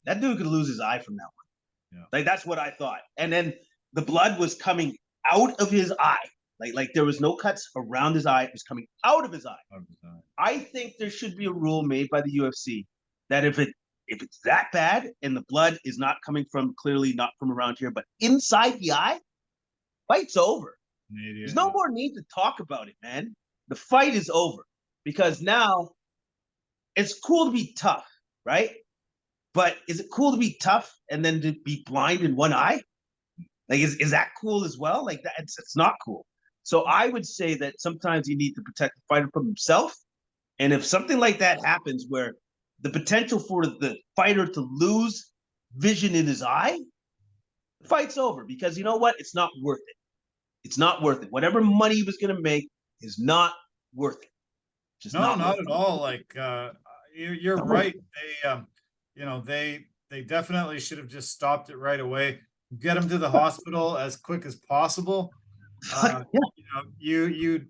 that dude could lose his eye from that one. Yeah. Like that's what I thought. And then the blood was coming out of his eye. Like there was no cuts around his eye. It was coming out of his eye. I think there should be a rule made by the UFC that if it's that bad and the blood is not coming from, clearly not from around here, but inside the eye, fight's over. There's no more need to talk about it, man. The fight is over because now it's cool to be tough, right? But is it cool to be tough and then to be blind in one eye? Like, is that cool as well? Like that, it's not cool. So I would say that sometimes you need to protect the fighter from himself. And if something like that happens where the potential for the fighter to lose vision in his eye, the fight's over, because you know what? It's not worth it. It's not worth it. Whatever money he was going to make is not worth it. Just No, not not worth at all. Like you're right. They definitely should have just stopped it right away. Get him to the hospital as quick as possible. it.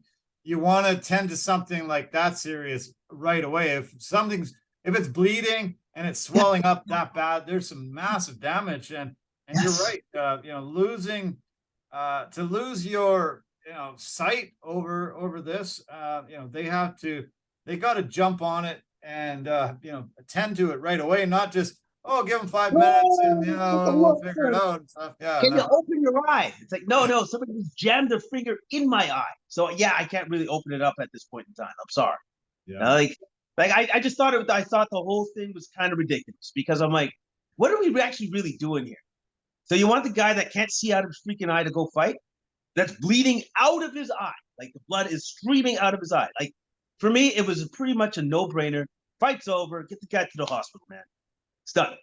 You want to tend to something like that serious right away. If it's bleeding and it's swelling up that bad, there's some massive damage. And you're right. Losing to lose your sight over this, they got to jump on it and attend to it right away, not just give them 5 minutes and we'll figure it out and stuff. Can you open your eye? It's like, no, somebody just jammed their finger in my eye. So yeah, I can't really open it up at this point in time. I'm sorry. Yeah. I just thought I thought the whole thing was kind of ridiculous, because I'm like, what are we actually really doing here? So you want the guy that can't see out of his freaking eye to go fight? That's bleeding out of his eye. Like, the blood is streaming out of his eye. Like, for me, it was pretty much a no-brainer. Fight's over. Get the guy to the hospital, man. It's done.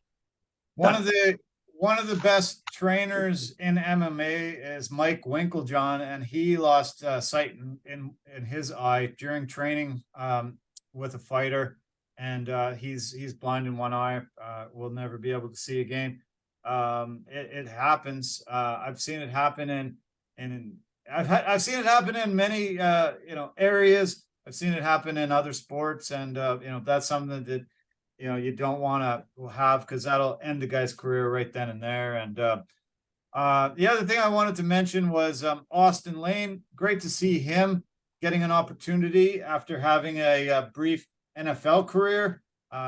One of the best trainers in MMA is Mike Winklejohn, and he lost sight in his eye during training with a fighter, and he's blind in one eye. Will never be able to see again. It happens. I've seen it happen I've seen it happen in many areas. I've seen it happen in other sports, and that's something that you don't want to have, because that'll end the guy's career right then and there. And the other thing I wanted to mention was Austin Lane. Great to see him getting an opportunity after having a brief NFL career.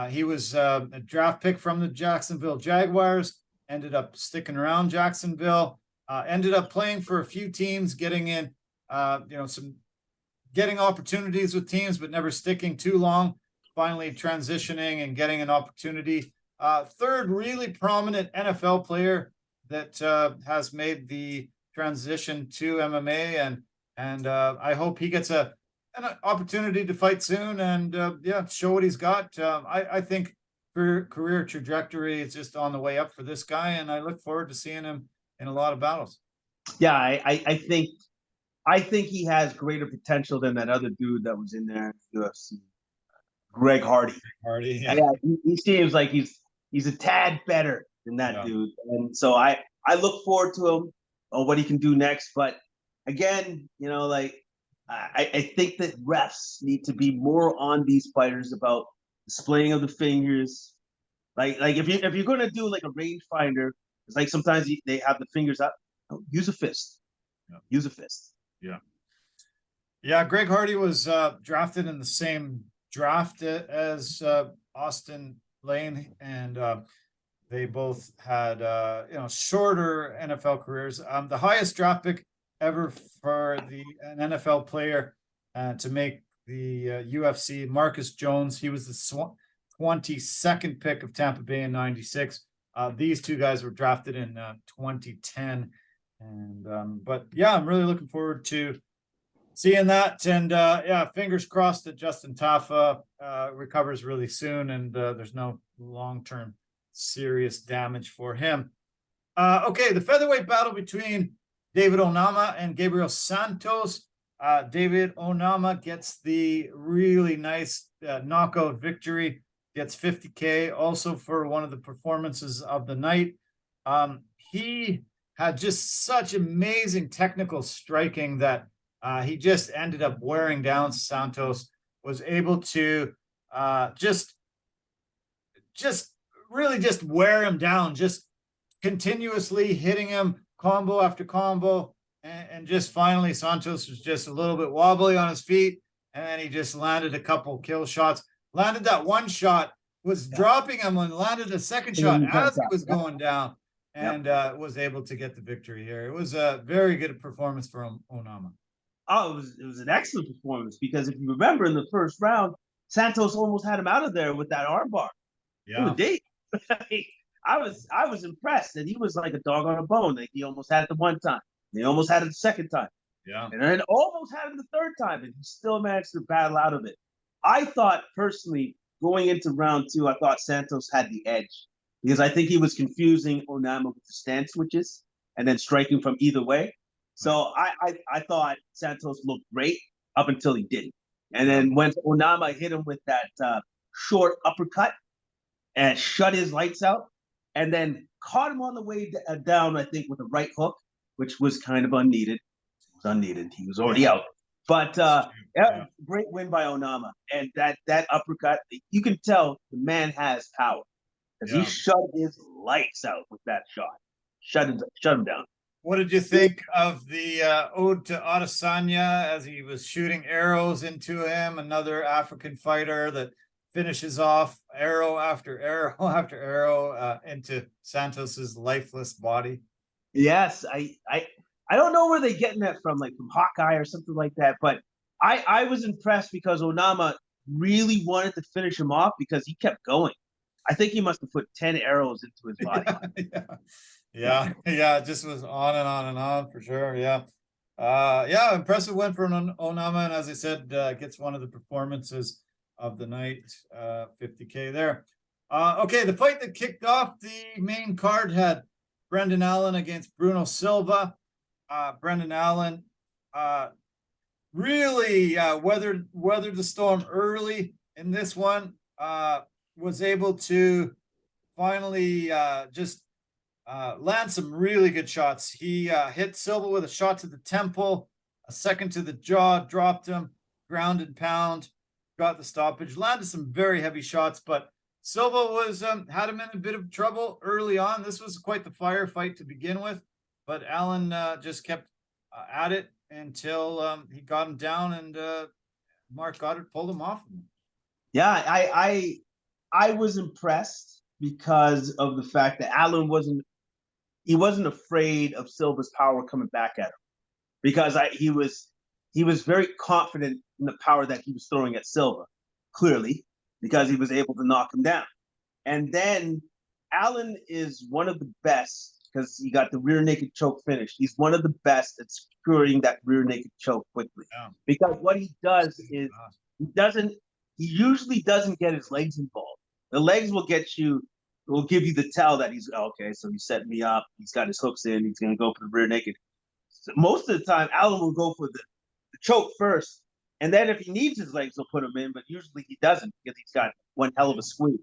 He was a draft pick from the Jacksonville Jaguars, ended up sticking around Jacksonville, ended up playing for a few teams, getting in, getting opportunities with teams, but never sticking too long. Finally transitioning and getting an opportunity. Third really prominent NFL player that has made the transition to MMA, and I hope he gets an opportunity to fight soon and show what he's got. I think career trajectory is just on the way up for this guy, and I look forward to seeing him in a lot of battles. Yeah, I think he has greater potential than that other dude that was in there in the UFC. Greg Hardy. Yeah, he seems like he's a tad better than that dude, and so I look forward to him on what he can do next. But again, I think that refs need to be more on these fighters about displaying of the fingers. Like if you're gonna do like a rangefinder, it's like sometimes they have the fingers up. Use a fist. Use a fist. Yeah. Greg Hardy was drafted in the same draft as Austin Lane, and they both had shorter NFL careers. The highest draft pick ever for an NFL player to make the UFC, Marcus Jones. He was the 22nd pick of Tampa Bay in '96. These two guys were drafted in 2010, and but yeah, I'm really looking forward to seeing that, and fingers crossed that Justin Tafa recovers really soon, and there's no long-term serious damage for him. Okay, the featherweight battle between David Onama and Gabriel Santos. David Onama gets the really nice knockout victory, gets $50K also for one of the performances of the night. He had just such amazing technical striking that he just ended up wearing down Santos, was able to just really just wear him down, just continuously hitting him combo after combo. And just finally, Santos was just a little bit wobbly on his feet, and then he just landed a couple kill shots. Landed that one shot, was dropping him, and landed a second shot as he was going down, and was able to get the victory here. It was a very good performance from Onama. Oh, it was an excellent performance, because if you remember in the first round, Santos almost had him out of there with that armbar. Yeah. I was impressed that he was like a dog on a bone. Like, he almost had it the one time. He almost had it the second time. Yeah. And then almost had him the third time, and he still managed to battle out of it. I thought personally, going into round 2, I thought Santos had the edge because I think he was confusing Onama with the stance switches and then striking from either way. So I thought Santos looked great up until he didn't. And then when Onama hit him with that short uppercut and shut his lights out, and then caught him on the way down, I think, with a right hook, which was kind of unneeded. It was unneeded. He was already out. But great win by Onama. And that uppercut, you can tell the man has power. Because he shut his lights out with that shot. Shut him down. What did you think of the ode to Adesanya as he was shooting arrows into him? Another African fighter that finishes off arrow after arrow after arrow into Santos's lifeless body. Yes, I don't know where they're getting that from, like from Hawkeye or something like that. But I was impressed because Onama really wanted to finish him off because he kept going. I think he must have put 10 arrows into his body. Yeah, it just was on and on and on for sure. Yeah. Impressive win for Onama, and as I said, gets one of the performances of the night, 50K there. Okay, the fight that kicked off the main card had Brendan Allen against Bruno Silva. Brendan Allen really weathered the storm early in this one. Was able to finally just land some really good shots. He hit Silva with a shot to the temple, a second to the jaw, dropped him, ground and pound, got the stoppage, landed some very heavy shots, but Silva was had him in a bit of trouble early on. This was quite the firefight to begin with, but Allen just kept at it until he got him down, and Mark Goddard pulled him off. Yeah, I was impressed because of the fact that Allen wasn't afraid of Silva's power coming back at him, because he was very confident in the power that he was throwing at Silva, clearly, because he was able to knock him down. And then Allen is one of the best because he got the rear naked choke finish. He's one of the best at securing that rear naked choke quickly. Yeah. Because what he does is he usually doesn't get his legs involved. The legs will give you the tell that he's okay, so he's setting me up. He's got his hooks in. He's going to go for the rear naked. So most of the time, Allen will go for the choke first, and then if he needs his legs, he'll put them in. But usually he doesn't because he's got one hell of a squeeze.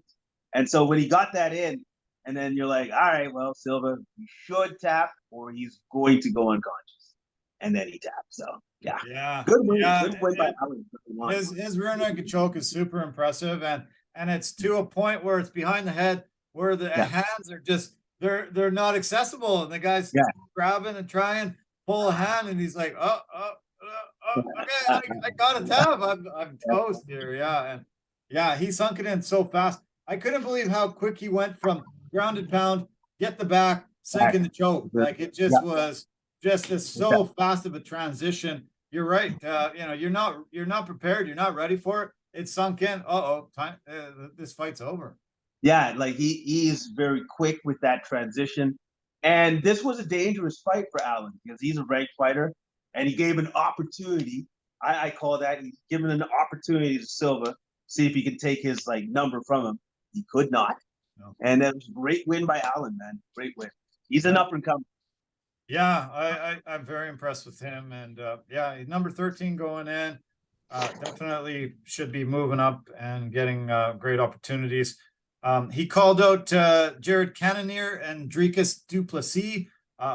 And so when he got that in, and then you're like, all right, well, Silva, he should tap or he's going to go unconscious, and then he tapped. So yeah, good win by Allen. His rear naked choke is super impressive, and it's to a point where it's behind the head, where the hands are just they're not accessible, and the guy's grabbing and trying pull a hand, and he's like, okay, I got a tap. I'm toast here. And he sunk it in so fast. I couldn't believe how quick he went from ground and pound, get the back, sink in the choke. Like it just was just so fast of a transition. You're right. You're not prepared. You're not ready for it. It sunk in. Time. This fight's over. Yeah, like he is very quick with that transition, and this was a dangerous fight for Allen because he's a ranked fighter, and he gave an opportunity. I call that he's given an opportunity to Silva, see if he can take his number from him. He could not, and that was a great win by Allen, man. Great win. He's an up and comer. Yeah, I'm very impressed with him, and he's number 13 going in. Definitely should be moving up and getting great opportunities. He called out Jared Cannonier and Dricus du Plessis,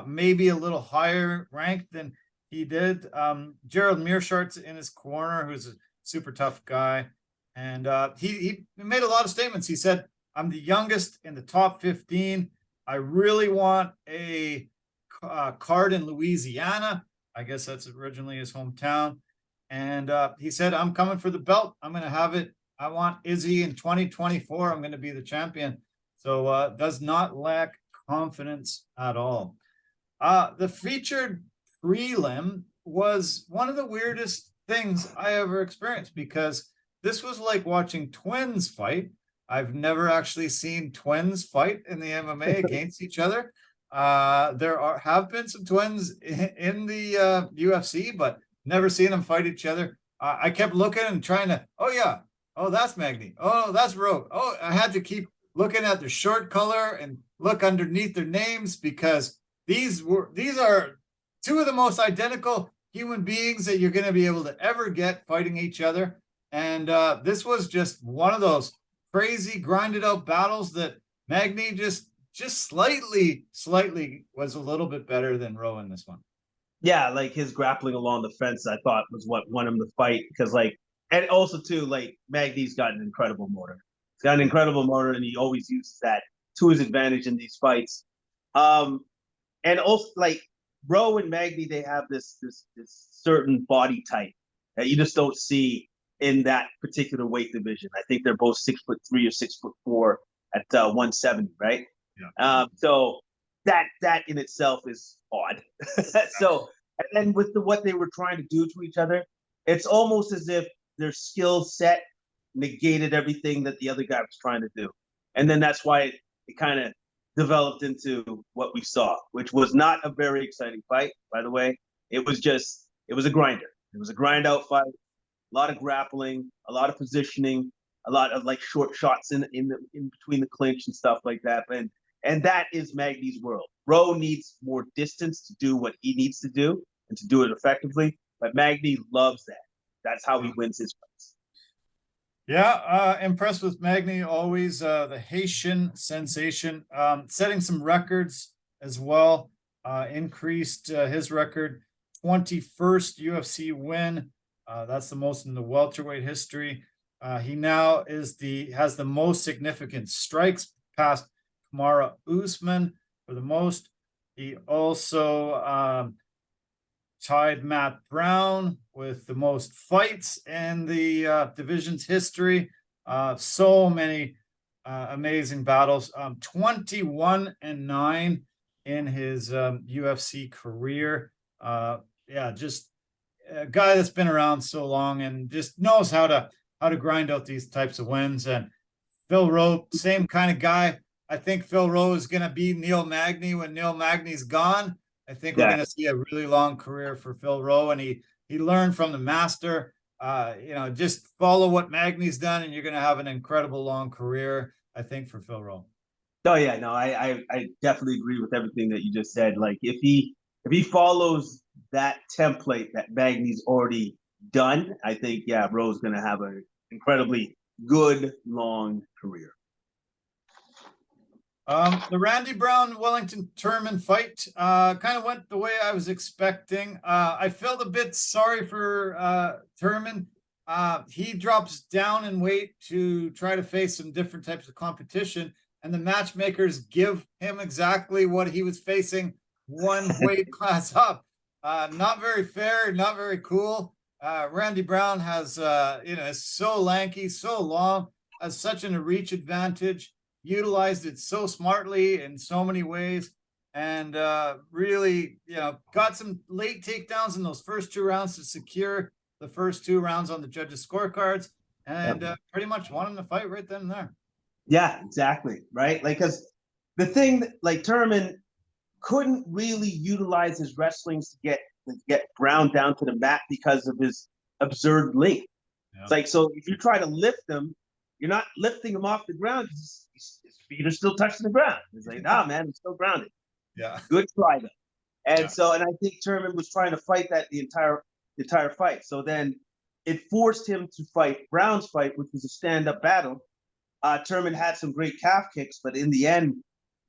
maybe a little higher ranked than he did. Gerald Meerschaert's in his corner, who's a super tough guy. And he made a lot of statements. He said, I'm the youngest in the top 15. I really want a card in Louisiana. I guess that's originally his hometown. And he said, I'm coming for the belt. I'm going to have it. I want Izzy in 2024. I'm going to be the champion. So does not lack confidence at all. The featured prelim was one of the weirdest things I ever experienced because this was like watching twins fight. I've never actually seen twins fight in the MMA against each other. There have been some twins in the UFC, but never seen them fight each other. I kept looking and trying to, oh yeah, oh that's Magny, oh that's Rowe. Oh, I had to keep looking at their short color and look underneath their names, because these are two of the most identical human beings that you're going to be able to ever get fighting each other. And this was just one of those crazy grinded out battles that Magny just slightly was a little bit better than Rowe in this one. Yeah, like his grappling along the fence, I thought was what won him the fight, because like, and also too, like Magny's got an incredible motor. He's got an incredible motor, and he always uses that to his advantage in these fights. And also like Rowe and Magny, they have this certain body type that you just don't see in that particular weight division. I think they're both 6'3" or 6'4" at 170, right? Yeah. So that in itself is odd. So, and then with what they were trying to do to each other, it's almost as if their skill set negated everything that the other guy was trying to do. And then that's why it kind of developed into what we saw, which was not a very exciting fight, by the way. It was a grinder. It was a grind out fight, a lot of grappling, a lot of positioning, a lot of like short shots in between the clinch and stuff like that. And that is Magny's world. Rowe needs more distance to do what he needs to do and to do it effectively, but Magny loves that. That's how he wins his fights. Yeah, impressed with Magny always. The Haitian sensation, setting some records as well. Increased his record, 21st UFC win. That's the most in the welterweight history. He now has the most significant strikes, past Kamaru Usman for the most. He also tied Matt Brown with the most fights in the division's history. So many amazing battles. 21-9 in his UFC career. Yeah, just a guy that's been around so long and just knows how to grind out these types of wins. And Phil Rowe, same kind of guy. I think Phil Rowe is going to be Neil Magny when Neil Magny's gone. I think we're going to see a really long career for Phil Rowe, and he learned from the master. Just follow what Magny's done, and you're going to have an incredible long career, I think, for Phil Rowe. Oh yeah, no, I definitely agree with everything that you just said. Like if he follows that template that Magny's already done, I think Rowe's going to have an incredibly good long career. The Randy Brown Wellington Turman fight kind of went the way I was expecting. I felt a bit sorry for Turman. He drops down in weight to try to face some different types of competition, and the matchmakers give him exactly what he was facing one weight class up. Not very fair, not very cool. Randy Brown has, is so lanky, so long, has such a reach advantage. Utilized it so smartly in so many ways, and really, got some late takedowns in those first 2 rounds to secure the first 2 rounds on the judges' scorecards, and pretty much won him the fight right then and there. Yeah, exactly. Right. Like, because the thing, like Turman couldn't really utilize his wrestling to get Brown down to the mat because of his absurd length. Yeah. It's like, so if you try to lift him, you're not lifting him off the ground. His feet are still touching the ground. It's like, nah, man, he's still grounded. Yeah. Good try though. And and I think Turman was trying to fight that the entire fight. So then it forced him to fight Brown's fight, which was a stand-up battle. Turman had some great calf kicks, but in the end,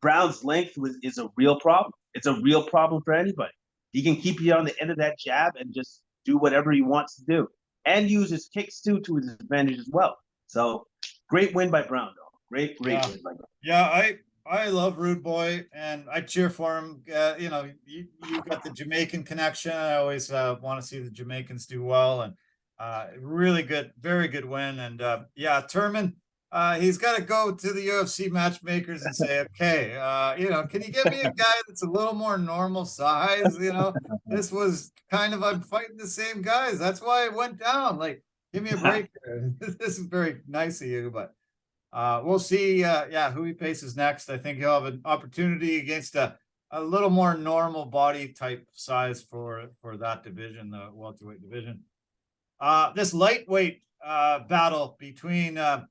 Brown's length is a real problem. It's a real problem for anybody. He can keep you on the end of that jab and just do whatever he wants to do, and use his kicks too to his advantage as well. So great win by Brown, though. Great win by Brown. Yeah, I love Rude Boy, and I cheer for him. You got the Jamaican connection. I always want to see the Jamaicans do well, and really good, very good win. And Turman, he's got to go to the UFC matchmakers and say, okay, can you get me a guy that's a little more normal size? This was I'm fighting the same guys. That's why it went down. Like, give me a break. This is very nice of you, but we'll see. Who he faces next. I think he'll have an opportunity against a a little more normal body type size for that division, the welterweight division. This lightweight battle between the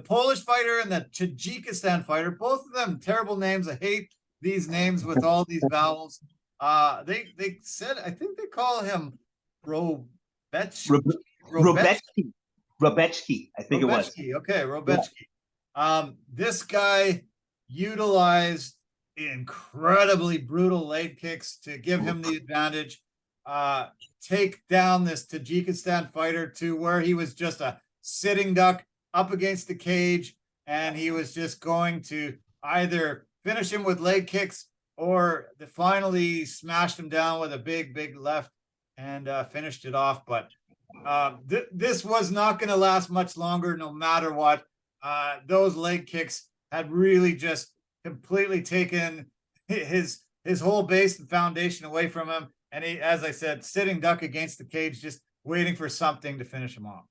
Polish fighter and the Tajikistan fighter, both of them terrible names. I hate these names with all these vowels. They said, I think they call him Robetski. Robetski, I think it was. Okay, Robetski. This guy utilized incredibly brutal leg kicks to give him the advantage. Take down this Tajikistan fighter to where he was just a sitting duck up against the cage, and he was just going to either finish him with leg kicks or finally smashed him down with a big left and finished it off. But this was not going to last much longer, no matter what. Those leg kicks had really just completely taken his whole base and foundation away from him. And he, as I said, sitting duck against the cage, just waiting for something to finish him off.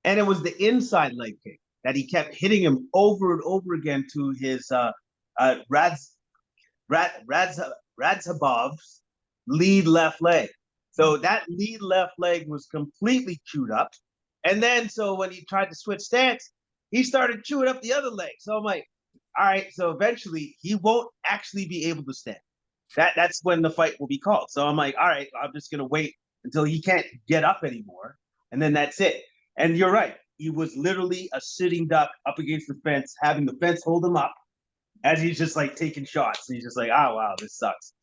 And it was the inside leg kick that he kept hitting him over and over again to his Radzhabov's lead left leg. So that lead left leg was completely chewed up. And then so when he tried to switch stance, he started chewing up the other leg. So I'm like, all right, so eventually he won't actually be able to stand. That's when the fight will be called. So I'm like, all right, I'm just going to wait until he can't get up anymore. And then that's it. And you're right. He was literally a sitting duck up against the fence, having the fence hold him up as he's just like taking shots. And he's just like, oh, wow, this sucks.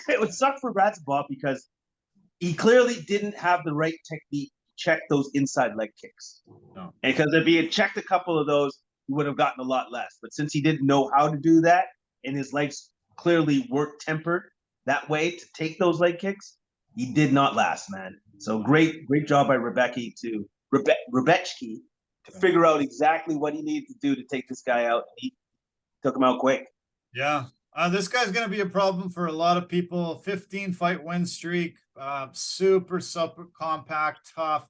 It would suck for Radzhabov because he clearly didn't have the right technique to check those inside leg kicks. No. And because if he had checked a couple of those, he would have gotten a lot less. But since he didn't know how to do that, and his legs clearly weren't tempered that way to take those leg kicks, he did not last, man. So great job by Robetski to figure out exactly what he needed to do to take this guy out. He took him out quick. Yeah. This guy's going to be a problem for a lot of people. 15-fight win streak, super compact, tough.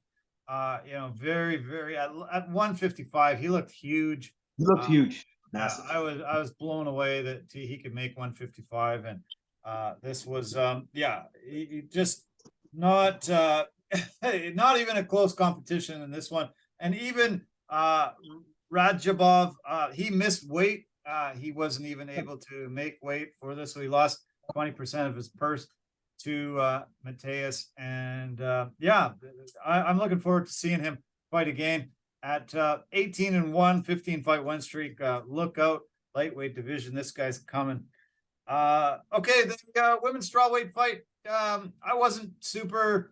Very, very at 155, he looked huge. He looked huge. Massive. I was blown away that he could make 155, and this was he just not not even a close competition in this one. And even Radzhabov, he missed weight. He wasn't even able to make weight for this, so he lost 20% of his purse to Mateus. And I'm looking forward to seeing him fight again at 18-1, 15-fight win streak. Look out, lightweight division. This guy's coming. Okay, the women's strawweight fight. I wasn't super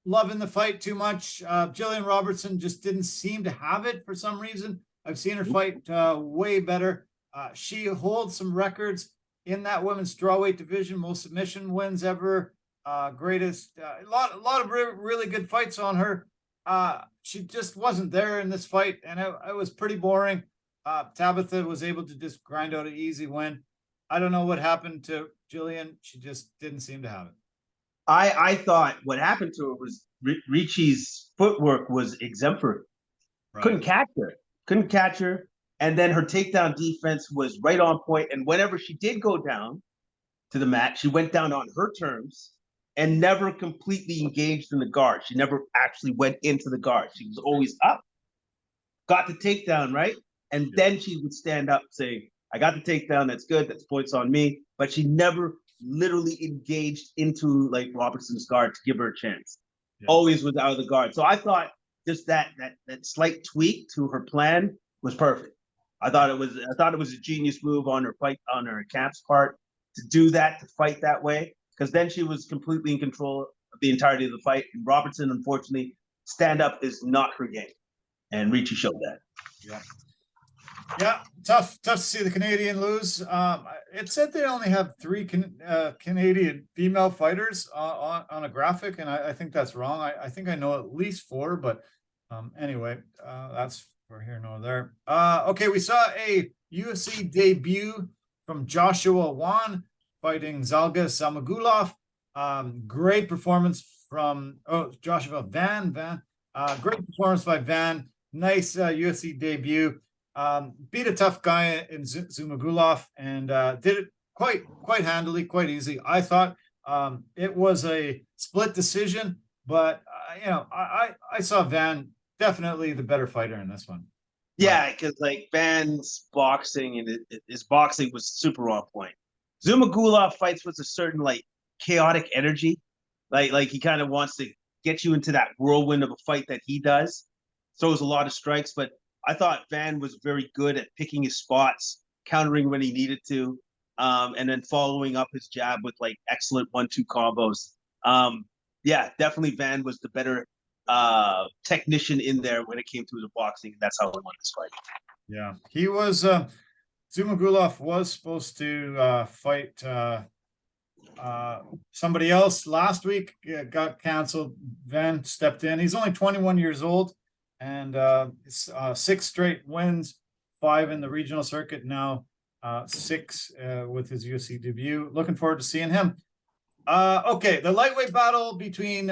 loving the fight too much. Jillian Robertson just didn't seem to have it for some reason. I've seen her fight way better. She holds some records in that women's strawweight division, most submission wins ever, greatest, a lot of really good fights on her. She just wasn't there in this fight, and it was pretty boring. Tabitha was able to just grind out an easy win. I don't know what happened to Jillian. She just didn't seem to have it. I thought what happened to her was Ricci's footwork was exemplary. Right. Couldn't catch her. And then her takedown defense was right on point. And whenever she did go down to the mat, she went down on her terms and never completely engaged in the guard. She never actually went into the guard. She was always up, got the takedown, right? And then she would stand up saying, I got the takedown, that's good, that's points on me. But she never literally engaged into like Robertson's guard to give her a chance. Yeah. Always was out of the guard. So I thought just that slight tweak to her plan was perfect. I thought it was a genius move on her camp's part to do that, to fight that way, because then she was completely in control of the entirety of the fight. And Robertson, unfortunately, stand up is not her game, and Ricci showed that. Yeah, tough to see the Canadian lose. It said they only have 3 Canadian female fighters on a graphic, and I think that's wrong. I think I know at least 4, but anyway, that's for here nor there. Okay, we saw a UFC debut from Joshua Wan fighting Zalga Samagulov. Great performance from Joshua Van. Great performance by Van. Nice UFC debut. Beat a tough guy in Zumagulov and did it quite handily, quite easy. I thought it was a split decision, but I saw Van definitely the better fighter in this one. Yeah, because like Van's boxing and his boxing was super on point. Zumagulov fights with a certain like chaotic energy, like he kind of wants to get you into that whirlwind of a fight that he does. Throws a lot of strikes, but I thought Van was very good at picking his spots, countering when he needed to, and then following up his jab with like excellent 1-2 combos. Yeah, definitely Van was the better technician in there when it came to the boxing. That's how he won this fight. Yeah, he was. Zumagulov was supposed to fight somebody else last week. Got canceled. Van stepped in. He's only 21 years old, and 6 straight wins, 5 in the regional circuit now, 6 with his UFC debut. Looking forward to seeing him. Okay, the lightweight battle between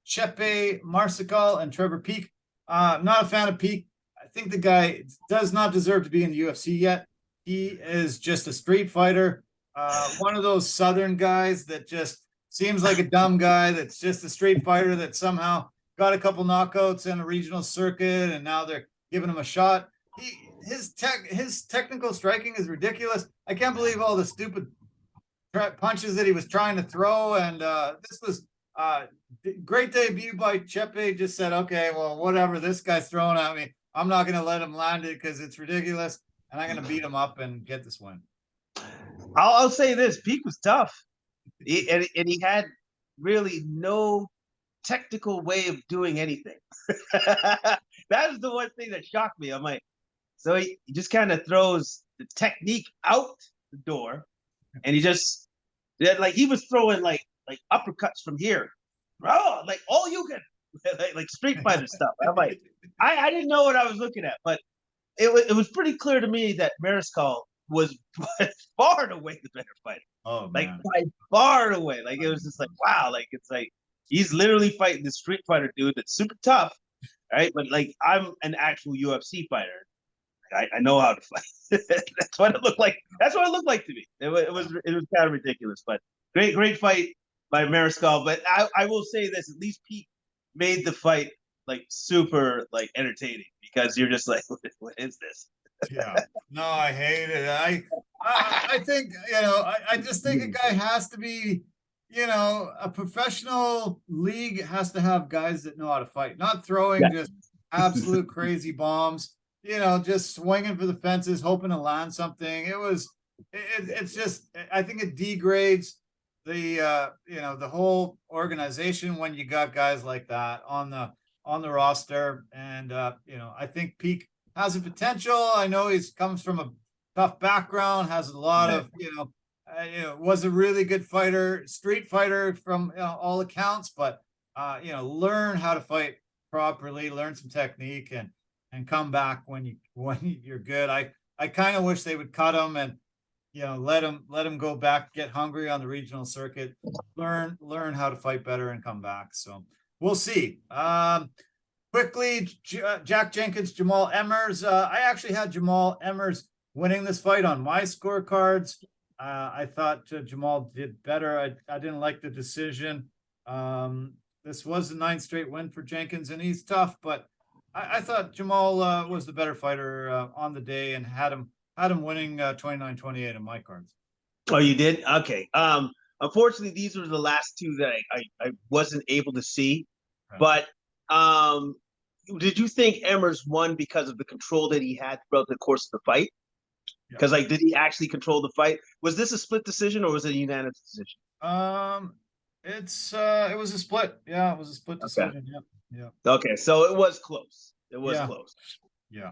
Chepe Mariscal and Trevor Peek. Not a fan of Peek. I think the guy does not deserve to be in the UFC yet. He is just a street fighter. One of those Southern guys that just seems like a dumb guy that's just a street fighter that somehow got a couple knockouts in a regional circuit, and now they're giving him a shot. His technical striking is ridiculous. I can't believe all the stupid punches that he was trying to throw, and this was great debut by Chepe. Just said, okay, well, whatever this guy's throwing at me, I'm not going to let him land it because it's ridiculous, and I'm going to beat him up and get this win. I'll say this: Peek was tough, and he had really no technical way of doing anything. That is the one thing that shocked me. I'm like, so he just kind of throws the technique out the door, and he just like he was throwing like uppercuts from here, like all you can, like Street Fighter stuff. I'm like, I didn't know what I was looking at, but it was pretty clear to me that Mariscal was far and away the better fighter. Oh, like man. by far and away. Like it was just like, wow, like it's like he's literally fighting this Street Fighter dude that's super tough, right? But like I'm an actual UFC fighter. I know how to fight. That's what it looked like. That's what it looked like to me. It was kind of ridiculous, but great fight by Mariscal. But I will say this: at least Pete made the fight like super like entertaining, because you're just like, what is this? Yeah, no, I hate it. I think, I just think a guy has to be, a professional league has to have guys that know how to fight, not throwing just absolute crazy bombs, just swinging for the fences, hoping to land something. It's just, I think it degrades the, the whole organization when you got guys like that on the roster. And, I think Peak has a potential. I know he comes from a tough background, has a lot of, was a really good fighter, street fighter from all accounts, but, learn how to fight properly, learn some technique, and come back when you're good. I kind of wish they would cut him and, let him go back, get hungry on the regional circuit, learn how to fight better and come back. So we'll see. Quickly, Jack Jenkins, Jamal Emmers. I actually had Jamal Emmers winning this fight on my scorecards. I thought Jamal did better. I didn't like the decision. This was the 9th straight win for Jenkins, and he's tough, but I thought Jamal was the better fighter on the day, and had him winning 29-28 on my cards. Oh, you did? Okay. Unfortunately, these were the last two that I wasn't able to see, right. But did you think Emmers won because of the control that he had throughout the course of the fight? Because did he actually control the fight? Was this a split decision or was it a unanimous decision? It was a split. Yeah, it was a split decision. Okay. Yeah. Okay, so it was close. It was close. Yeah.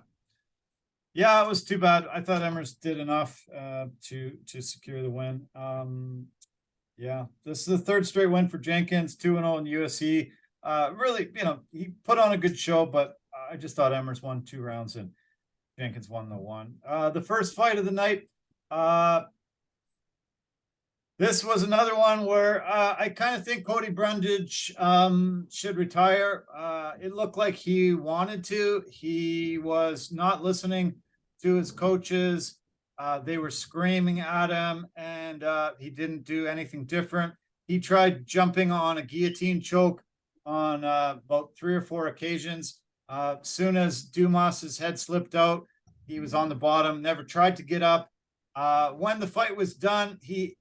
Yeah, it was too bad. I thought Emmers did enough to secure the win. Yeah, this is the 3rd straight win for Jenkins, 2-0 in the UFC. Really, he put on a good show, but I just thought Emmers won 2 rounds and Jenkins won the 1. The first fight of the night, this was another one where I kind of think Cody Brundage should retire. It looked like he wanted to. He was not listening to his coaches. They were screaming at him, and he didn't do anything different. He tried jumping on a guillotine choke on about 3 or 4 occasions. Soon as Dumas's head slipped out, he was on the bottom, never tried to get up. When the fight was done, he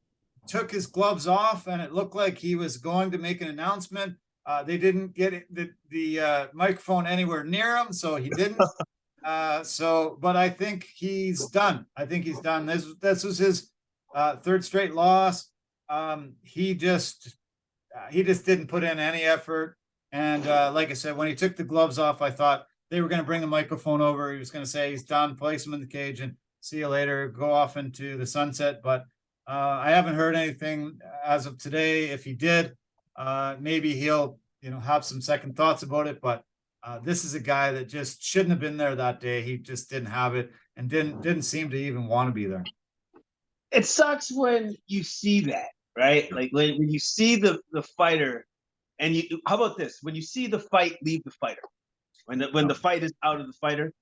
took his gloves off, and it looked like he was going to make an announcement. They didn't get the microphone anywhere near him, so he didn't. But I think he's done. I think he's done. This was his 3rd straight loss. He just didn't put in any effort. And like I said, when he took the gloves off, I thought they were going to bring the microphone over. He was going to say he's done, place him in the cage, and see you later, go off into the sunset. But I haven't heard anything as of today. If he did, maybe he'll have some second thoughts about it. But this is a guy that just shouldn't have been there that day. He just didn't have it, and didn't seem to even want to be there. It sucks when you see that, right? Like when you see the fighter, and how about this? When you see the fight leave the fighter, when the fight is out of the fighter,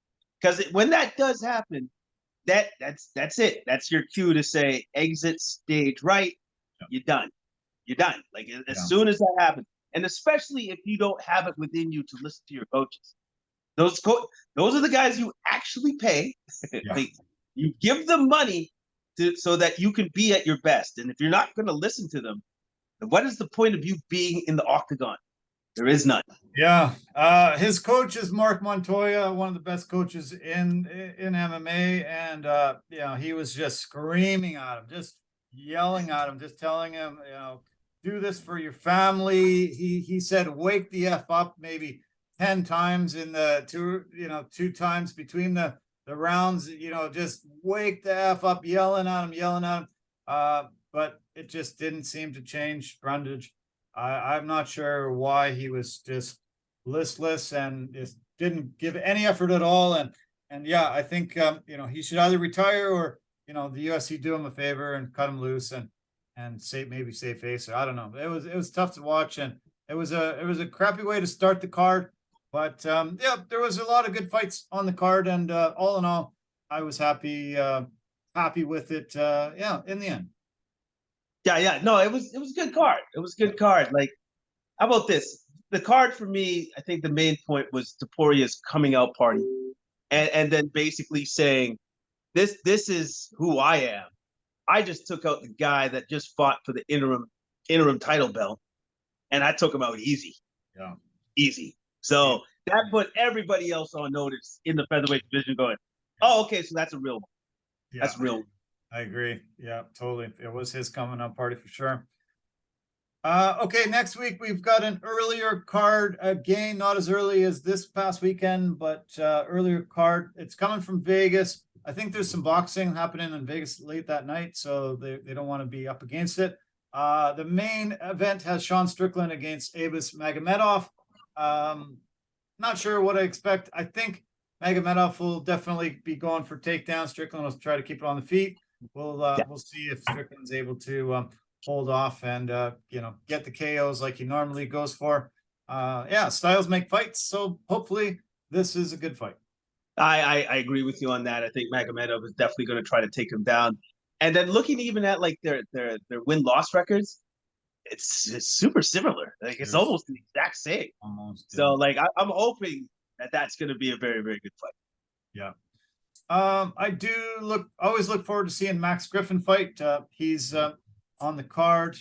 because when that does happen, that's it. That's your cue to say exit stage right. You're done. You're done. Like as soon as that happens, and especially if you don't have it within you to listen to your coaches. Those are the guys you actually pay. Like, you give them money so that you can be at your best. And if you're not going to listen to them, then what is the point of you being in the octagon? There is none. Yeah. His coach is Mark Montoya, one of the best coaches in MMA. And, he was just screaming at him, just yelling at him, just telling him, do this for your family. He said, wake the F up maybe 10 times in the 2 times between the rounds, just wake the F up, yelling at him. But it just didn't seem to change Brundage. I'm not sure why he was just listless and just didn't give any effort at all. And yeah, I think, he should either retire or, the UFC do him a favor and cut him loose and maybe save face. I don't know. It was tough to watch, and it was a crappy way to start the card. But there was a lot of good fights on the card, and all in all, I was happy with it. In the end. Yeah. No, it was a good card. It was a good card. Like, how about this? The card for me, I think the main point was Topuria's coming out party, and then basically saying, "This is who I am. I just took out the guy that just fought for the interim title belt, and I took him out easy. Yeah, easy." So that put everybody else on notice in the featherweight division, going, "Oh, okay, so that's a real one. That's real." I agree. Yeah, totally. It was his coming up party for sure. Okay, next week we've got an earlier card again, not as early as this past weekend, but earlier card. It's coming from Vegas. I think there's some boxing happening in Vegas late that night, so they don't want to be up against it. The main event has Sean Strickland against Abus Magomedov. Not sure what I expect. I think Magomedov will definitely be going for takedown. Strickland will try to keep it on the feet. We'll see if Strickland's able to hold off and get the KOs like he normally goes for. Styles make fights, so hopefully this is a good fight. I agree with you on that. I think Magomedov is definitely going to try to take him down. And then looking even at like their win-loss records, it's super similar. Like it's almost the exact same. Almost. Yeah. So like I'm hoping that's going to be a very, very good fight. Yeah. I always look forward to seeing Max Griffin fight. He's on the card.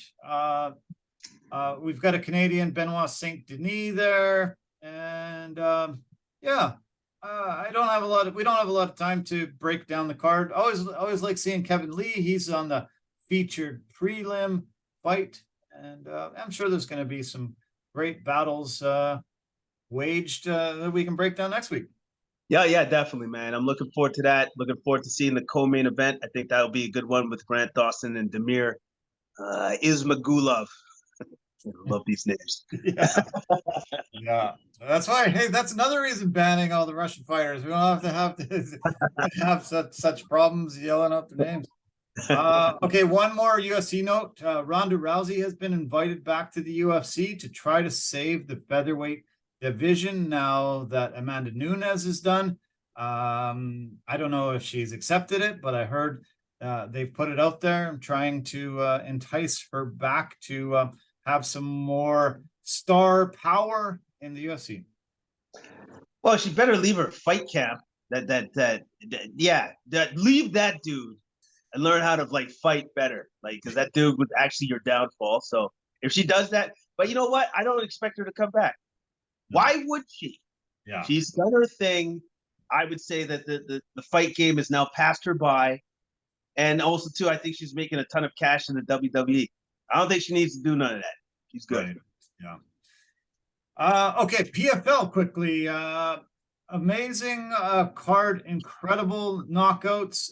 We've got a Canadian, Benoit Saint Denis there, and we don't have a lot of time to break down the card. Always like seeing Kevin Lee. He's on the featured prelim fight, and I'm sure there's going to be some great battles waged that we can break down next week. Yeah, definitely, man. I'm looking forward to that. Looking forward to seeing the co-main event. I think that'll be a good one with Grant Dawson and Damir Ismagulov. I love these names. Yeah. That's why. Hey, that's another reason banning all the Russian fighters. We don't have to have such problems yelling out their names. Okay, one more UFC note. Ronda Rousey has been invited back to the UFC to try to save the featherweight division now that Amanda Nunes is done. I don't know if she's accepted it, but I heard they've put it out there. I'm trying to entice her back to have some more star power in the UFC. Well, she better leave her fight camp. Leave that dude and learn how to like fight better. Like, because that dude was actually your downfall. So if she does that, but you know what? I don't expect her to come back. Why would she? Yeah. She's done her thing. I would say that the fight game is now passed her by. And also, too, I think she's making a ton of cash in the WWE. I don't think she needs to do none of that. She's good. Right. Yeah. Okay, PFL quickly. Amazing card, incredible knockouts.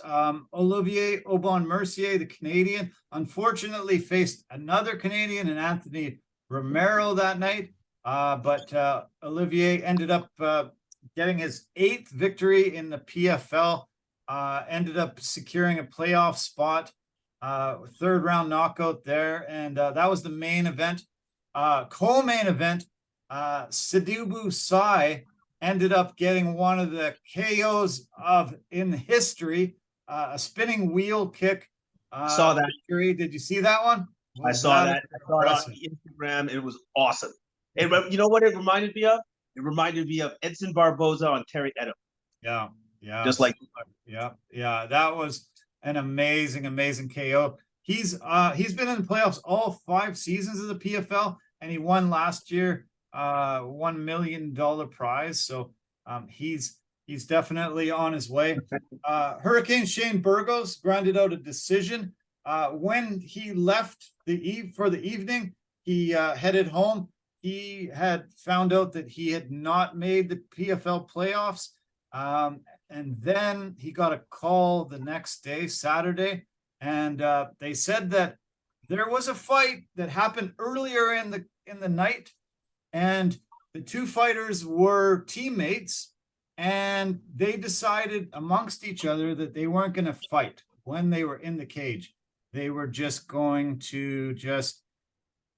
Olivier-Aubin Mercier, the Canadian, unfortunately faced another Canadian in Anthony Romero that night. But Olivier ended up getting his 8th victory in the PFL, ended up securing a playoff spot, 3rd round knockout there. And that was the main event. Co-main event, Sadibou Sy ended up getting one of the KOs in history, a spinning wheel kick. Saw that. Victory. Did you see that one? I saw that. I saw it on Instagram. It was awesome. You know what it reminded me of? It reminded me of Edson Barboza on Terry Edo. Yeah. Just like that was an amazing KO. He's been in the playoffs all 5 seasons of the PFL, and he won last year $1 million prize. So he's definitely on his way. Hurricane Shane Burgos grinded out a decision. When he left for the evening, he headed home. He had found out that he had not made the PFL playoffs. And then he got a call the next day, Saturday, and they said that there was a fight that happened earlier in the night, and the 2 fighters were teammates, and they decided amongst each other that they weren't going to fight when they were in the cage. They were just going to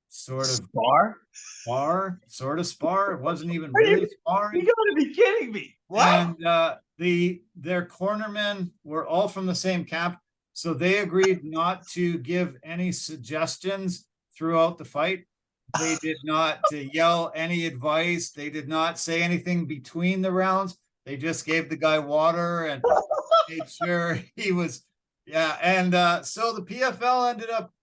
sort of spar. It wasn't even really sparring. You gotta be kidding me. What? And their cornermen were all from the same camp, so they agreed not to give any suggestions throughout the fight. They did not yell any advice. They did not say anything between the rounds. They just gave the guy water and made sure he was. Yeah, and so the PFL ended up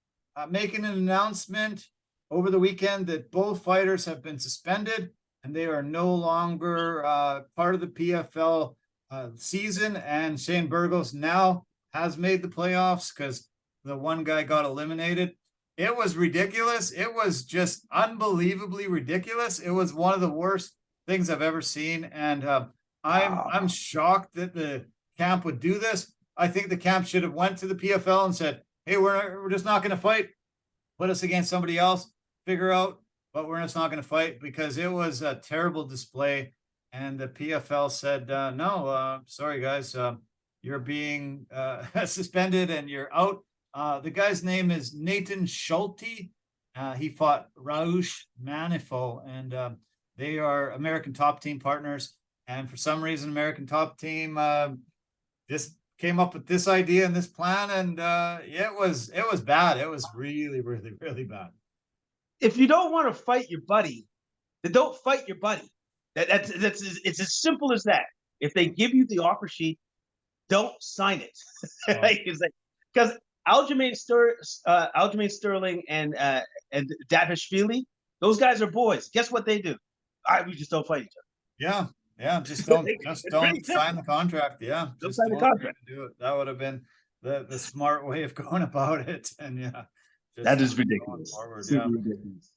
making an announcement over the weekend that both fighters have been suspended and they are no longer part of the PFL season. And Shane Burgos now has made the playoffs because the one guy got eliminated. It was ridiculous. It was just unbelievably ridiculous. It was one of the worst things I've ever seen. And I'm shocked that the camp would do this. I think the camp should have went to the PFL and said, hey, we're just not going to fight. Put us against somebody else, figure out, but we're just not going to fight, because it was a terrible display. And the PFL said, no, sorry, guys, you're being suspended and you're out. The guy's name is Nathan Schulte. He fought Raush Manifo, and they are American Top Team partners. And for some reason, American Top Team just came up with this idea and this plan, and it was bad. It was really, really, really bad. If you don't want to fight your buddy, then don't fight your buddy. It's as simple as that. If they give you the offer sheet, don't sign it. It's like, because Aljamain Sterling and Dvalishvili, those guys are boys. Guess what they do? We just don't fight each other. Yeah, just don't sign the contract. Yeah, just sign the contract. Do it. That would have been the smart way of going about it. And yeah, that is ridiculous. Forward, yeah. Ridiculous.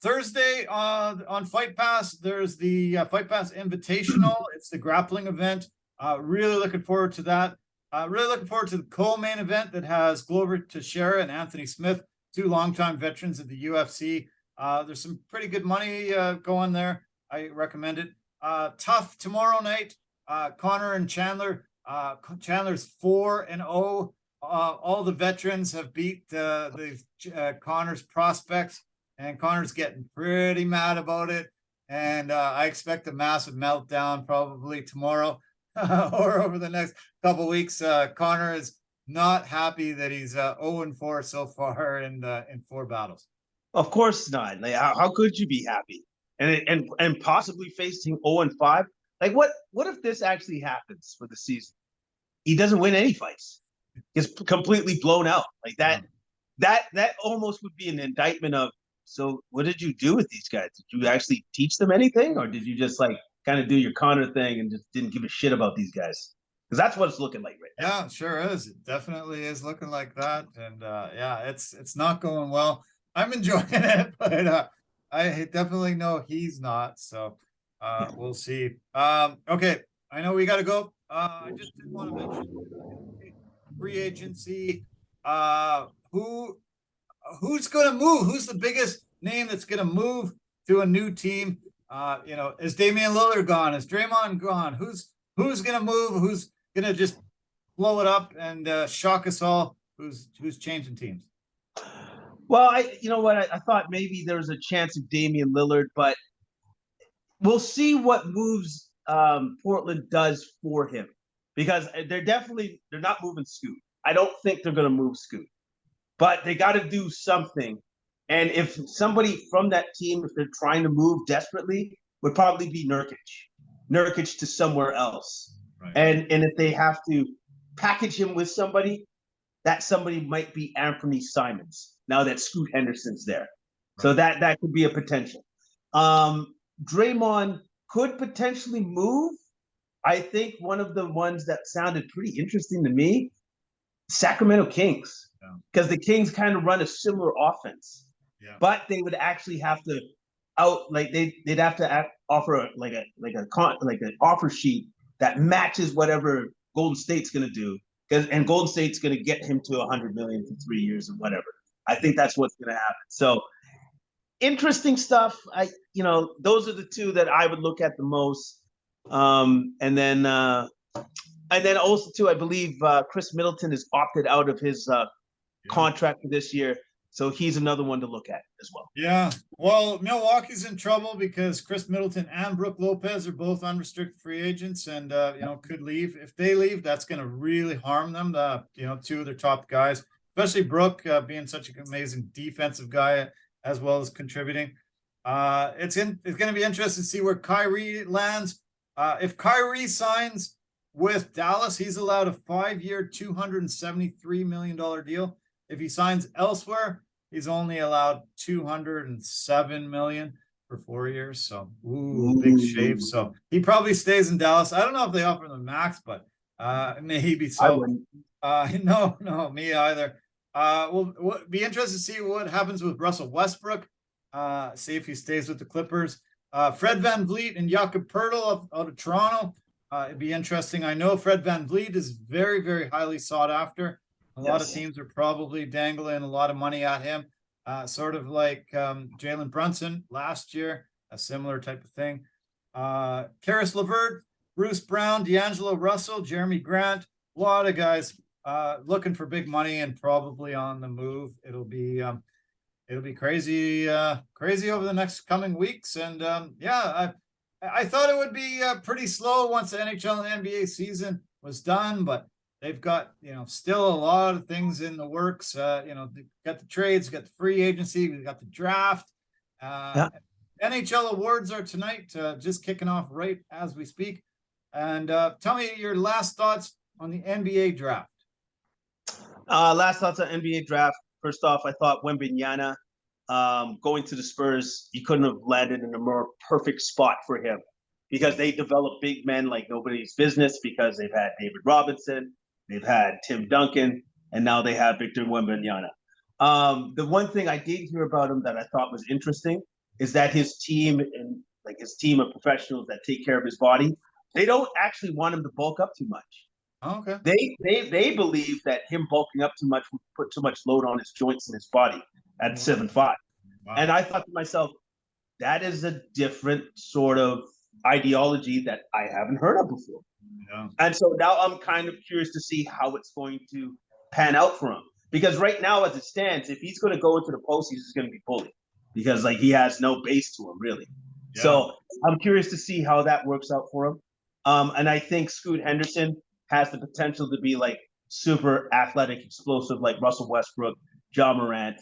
Thursday on Fight Pass, there's the Fight Pass Invitational. It's the grappling event. Really looking forward to that. Really looking forward to the co-main event that has Glover Teixeira and Anthony Smith, 2 longtime veterans of the UFC. There's some pretty good money going there. I recommend it. Tough tomorrow night. Connor and Chandler. Chandler's 4-0. All the veterans have beat the Connor's prospects, and Connor's getting pretty mad about it. and I expect a massive meltdown probably tomorrow or over the next couple weeks. Connor is not happy that he's 0-4 so far in 4 battles. Of course not. Like, how could you be happy? And possibly facing 0-5. Like, what if this actually happens for the season? He doesn't win any fights. He's completely blown out. Like that. That almost would be an indictment of. So, what did you do with these guys? Did you actually teach them anything, or did you just like kind of do your Connor thing and just didn't give a shit about these guys? Because that's what it's looking like right now. Yeah, it sure is. It definitely is looking like that, and yeah, it's not going well. I'm enjoying it, but I definitely know he's not. So we'll see. Okay, I know we got to go. I just did want to mention free agency. Who's going to move? Who's the biggest name that's going to move to a new team? Is Damian Lillard gone? Is Draymond gone? Who's going to move? Who's going to just blow it up and shock us all? Who's changing teams? Well, I thought maybe there was a chance of Damian Lillard, but we'll see what moves Portland does for him, because they're not moving Scoot. I don't think they're going to move Scoot, but they got to do something. And if somebody from that team, if they're trying to move desperately, would probably be Nurkic to somewhere else. Right. And if they have to package him with somebody, that somebody might be Anthony Simons, now that Scoot Henderson's there. Right. So that could be a potential. Draymond could potentially move. I think one of the ones that sounded pretty interesting to me, Sacramento Kings, because the Kings kind of run a similar offense, but they would actually have to they'd have to offer an offer sheet that matches whatever Golden State's going to do, and Golden State's going to get him to $100 million for 3 years or whatever. I think that's what's going to happen. So interesting stuff. Those are the two that I would look at the most. And then also too, I believe Chris Middleton has opted out of his contract for this year, so he's another one to look at as well. Yeah, well, Milwaukee's in trouble because Chris Middleton and Brook Lopez are both unrestricted free agents, and could leave. If they leave, that's going to really harm them. Two of their top guys, especially Brook, being such an amazing defensive guy as well as contributing. It's going to be interesting to see where Kyrie lands. If Kyrie signs with Dallas, he's allowed a 5-year, $273 million deal. If he signs elsewhere, he's only allowed $207 million for 4 years. So, big shave. So he probably stays in Dallas. I don't know if they offer the max, but maybe so. No, me either. We'll be interested to see what happens with Russell Westbrook. See if he stays with the Clippers. Fred VanVleet and Jakob Poeltl out of Toronto. It'd be interesting. I know Fred VanVleet is very, very highly sought after. A lot of teams are probably dangling a lot of money at him, sort of like Jalen Brunson last year, a similar type of thing. Karis LeVert, Bruce Brown, D'Angelo Russell, Jeremy Grant, a lot of guys looking for big money and probably on the move. It'll be crazy over the next coming weeks. And I thought it would be pretty slow once the NHL and NBA season was done, but they've got, still a lot of things in the works. Got the trades, got the free agency, we've got the draft. NHL awards are tonight, just kicking off right as we speak. And tell me your last thoughts on the NBA draft. Last thoughts on NBA draft. First off, I thought Wembanyama going to the Spurs, you couldn't have landed in a more perfect spot for him, because they develop big men like nobody's business, because they've had David Robinson, they've had Tim Duncan, and now they have Victor Wembanyama. The one thing I did hear about him that I thought was interesting is that his team of professionals that take care of his body, they don't actually want him to bulk up too much. Okay. They believe that him bulking up too much would put too much load on his joints and his body at 7'5". Wow. And I thought to myself, that is a different sort of ideology that I haven't heard of before. Yeah. And so now I'm kind of curious to see how it's going to pan out for him. Because right now, as it stands, if he's going to go into the postseason, he's going to be bullied, because he has no base to him, really. Yeah. So I'm curious to see how that works out for him. And I think Scoot Henderson has the potential to be like super athletic, explosive, like Russell Westbrook, John Morant.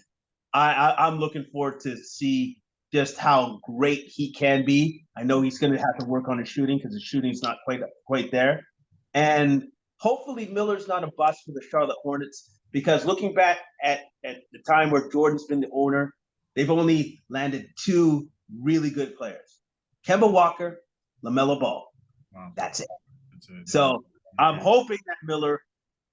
I'm looking forward to see just how great he can be. I know he's going to have to work on his shooting because his shooting's not quite there. And hopefully Miller's not a bust for the Charlotte Hornets, because looking back at the time where Jordan's been the owner, they've only landed 2 really good players: Kemba Walker, LaMelo Ball. Wow. That's it. That's it. So I'm hoping that Miller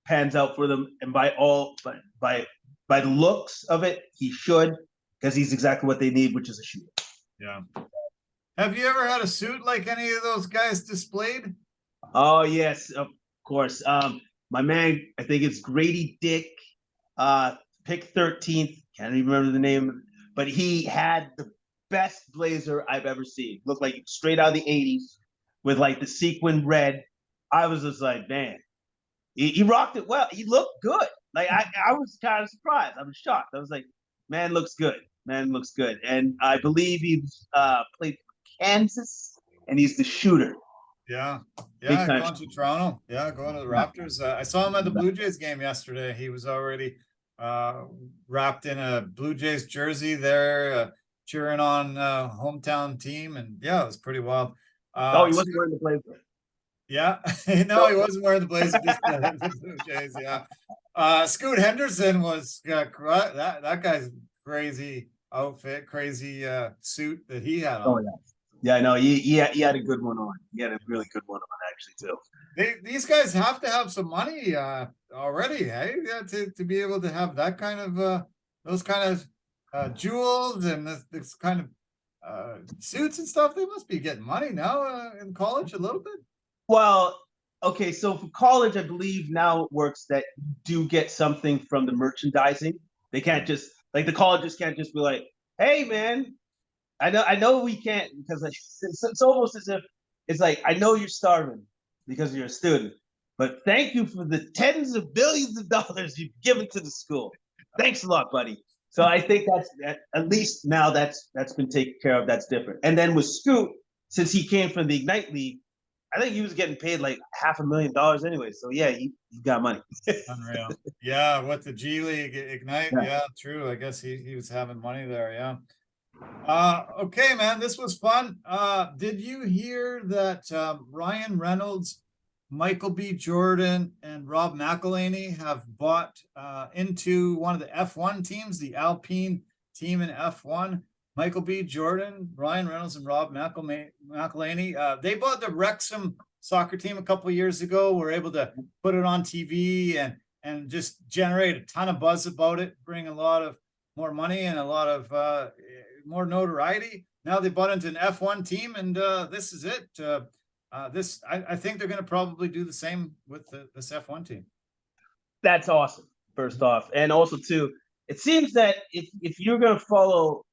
pans out for them, and by the looks of it, he should, because he's exactly what they need, which is a shooter. Yeah. Have you ever had a suit like any of those guys displayed? Oh yes, of course. My man, I think it's Grady Dick, pick 13th. Can't even remember the name, but he had the best blazer I've ever seen. Looked like straight out of the 80s with like the sequin red. I was just like, man, he rocked it well. He looked good. Like I was kind of surprised. I was shocked. I was like, man looks good. Man looks good. And I believe he's played for Kansas, and he's the shooter. Yeah. Big Yeah, time. going to Toronto. Yeah, going to the Raptors. I saw him at the Blue Jays game yesterday. He was already wrapped in a Blue Jays jersey there, cheering on hometown team. And yeah, it was pretty wild. Oh, he wasn't wearing the blazer. Yeah, no, he wasn't wearing the blazer, just the Blue Jays. Yeah, Scoot Henderson was that guy's crazy outfit, crazy suit that he had on. Oh yeah, yeah. I know. He had a good one on. He had a really good one on actually too. These guys have to have some money already, hey? Yeah, to be able to have that kind of those kind of jewels and this kind of suits and stuff. They must be getting money now in college a little bit. Well, okay, so for college, I believe now it works that you do get something from the merchandising. They can't just like the colleges can't just be like, "Hey, man, I know we can't," because it's almost as if it's like, I know you're starving because you're a student, but thank you for the tens of billions of dollars you've given to the school. Thanks a lot, buddy. So I think that's at least now that's been taken care of. That's different. And then with Scoot, since he came from the Ignite League, I think he was getting paid like $500,000 anyway. So yeah, he got money. Unreal. Yeah, with the G League Ignite. Yeah, true. I guess he was having money there. Yeah. Okay, man, this was fun. Did you hear that Ryan Reynolds, Michael B. Jordan, and Rob McElhaney have bought into one of the F1 teams, the Alpine team in F1? Michael B. Jordan, Ryan Reynolds, and Rob McElhaney. They bought the Wrexham soccer team a couple of years ago. Were able to put it on TV and just generate a ton of buzz about it, bring a lot of more money and a lot of more notoriety. Now they bought into an F1 team, and this is it. I think they're going to probably do the same with this F1 team. That's awesome. First off, and also too, it seems that if you're going to follow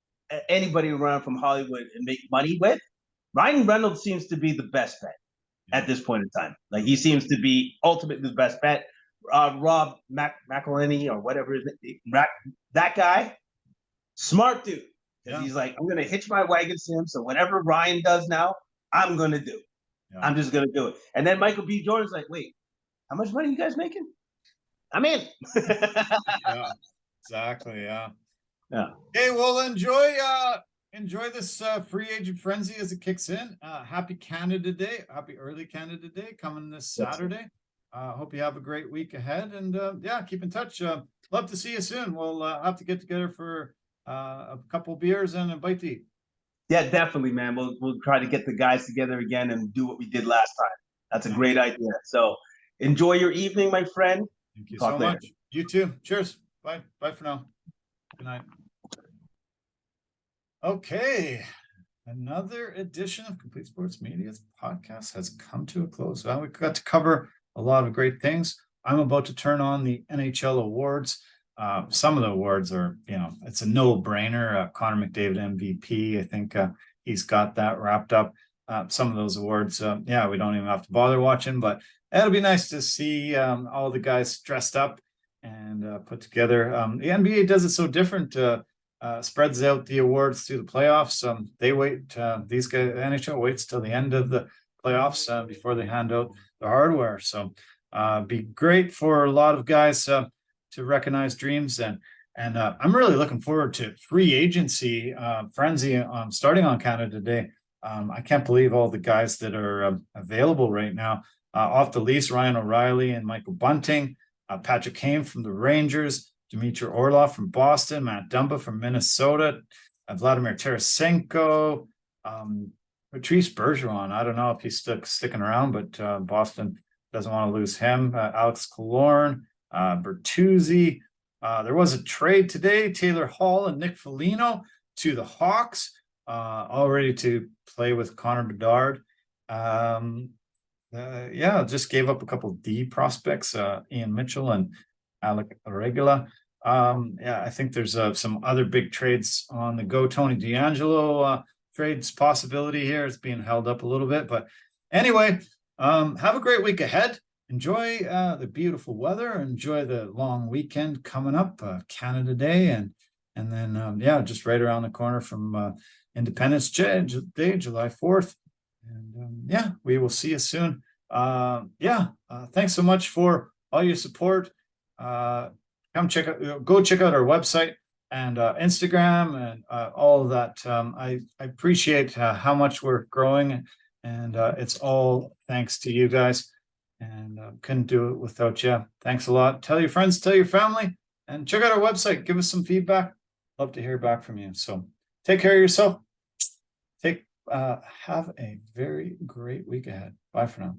anybody around from Hollywood and make money with, Ryan Reynolds seems to be the best bet at this point in time. Like, he seems to be ultimately the best bet. Rob McElhaney or whatever his name, that guy, smart dude. Yeah. He's like, I'm going to hitch my wagon to him. So whatever Ryan does now, I'm going to do. Yeah. I'm just going to do it. And then Michael B. Jordan's like, wait, how much money are you guys making? I'm in. Yeah, exactly. Yeah. Yeah. Okay, well, enjoy this free agent frenzy as it kicks in. Happy Canada Day, happy early Canada Day coming this Saturday. Hope you have a great week ahead, and yeah, keep in touch. Love to see you soon. We'll have to get together for a couple beers and a bite to eat. Yeah, definitely, man. We'll try to get the guys together again and do what we did last time. That's a great idea. So enjoy your evening, my friend. Thank you so much. You too. Cheers. Bye. Bye for now. Good night. Okay. Another edition of Complete Sports Media's podcast has come to a close. Well, we got to cover a lot of great things. I'm about to turn on the NHL awards. Some of the awards are, it's a no-brainer. Connor McDavid MVP, I think he's got that wrapped up. Some of those awards, yeah, we don't even have to bother watching, but it'll be nice to see all the guys dressed up and put together. The NBA does it so different. spreads out the awards through the playoffs. They wait, these guys, the NHL waits till the end of the playoffs before they hand out the hardware. So be great for a lot of guys to recognize dreams. And I'm really looking forward to free agency frenzy starting on Canada Day. I can't believe all the guys that are available right now. Off the lease, Ryan O'Reilly and Michael Bunting, Patrick Kane from the Rangers, Dmitry Orlov from Boston, Matt Dumba from Minnesota, Vladimir Tarasenko, Patrice Bergeron. I don't know if he's sticking around, but Boston doesn't want to lose him. Alex Killorn, Bertuzzi. There was a trade today. Taylor Hall and Nick Foligno to the Hawks, all ready to play with Connor Bedard. Just gave up a couple of D prospects, Ian Mitchell and Alec Regula. I think there's some other big trades on the go. Tony D'Angelo trades possibility here. It's being held up a little bit, but anyway, have a great week ahead. Enjoy the beautiful weather. Enjoy the long weekend coming up, Canada Day, and then just right around the corner from Independence Day, July 4th. And we will see you soon. Thanks so much for all your support. Go check out our website and Instagram and all of that. I appreciate how much we're growing, and it's all thanks to you guys, and couldn't do it without you. Thanks a lot. Tell your friends, tell your family, and check out our website. Give us some feedback. Love to hear back from you. So take care of yourself. Have a very great week ahead. Bye for now.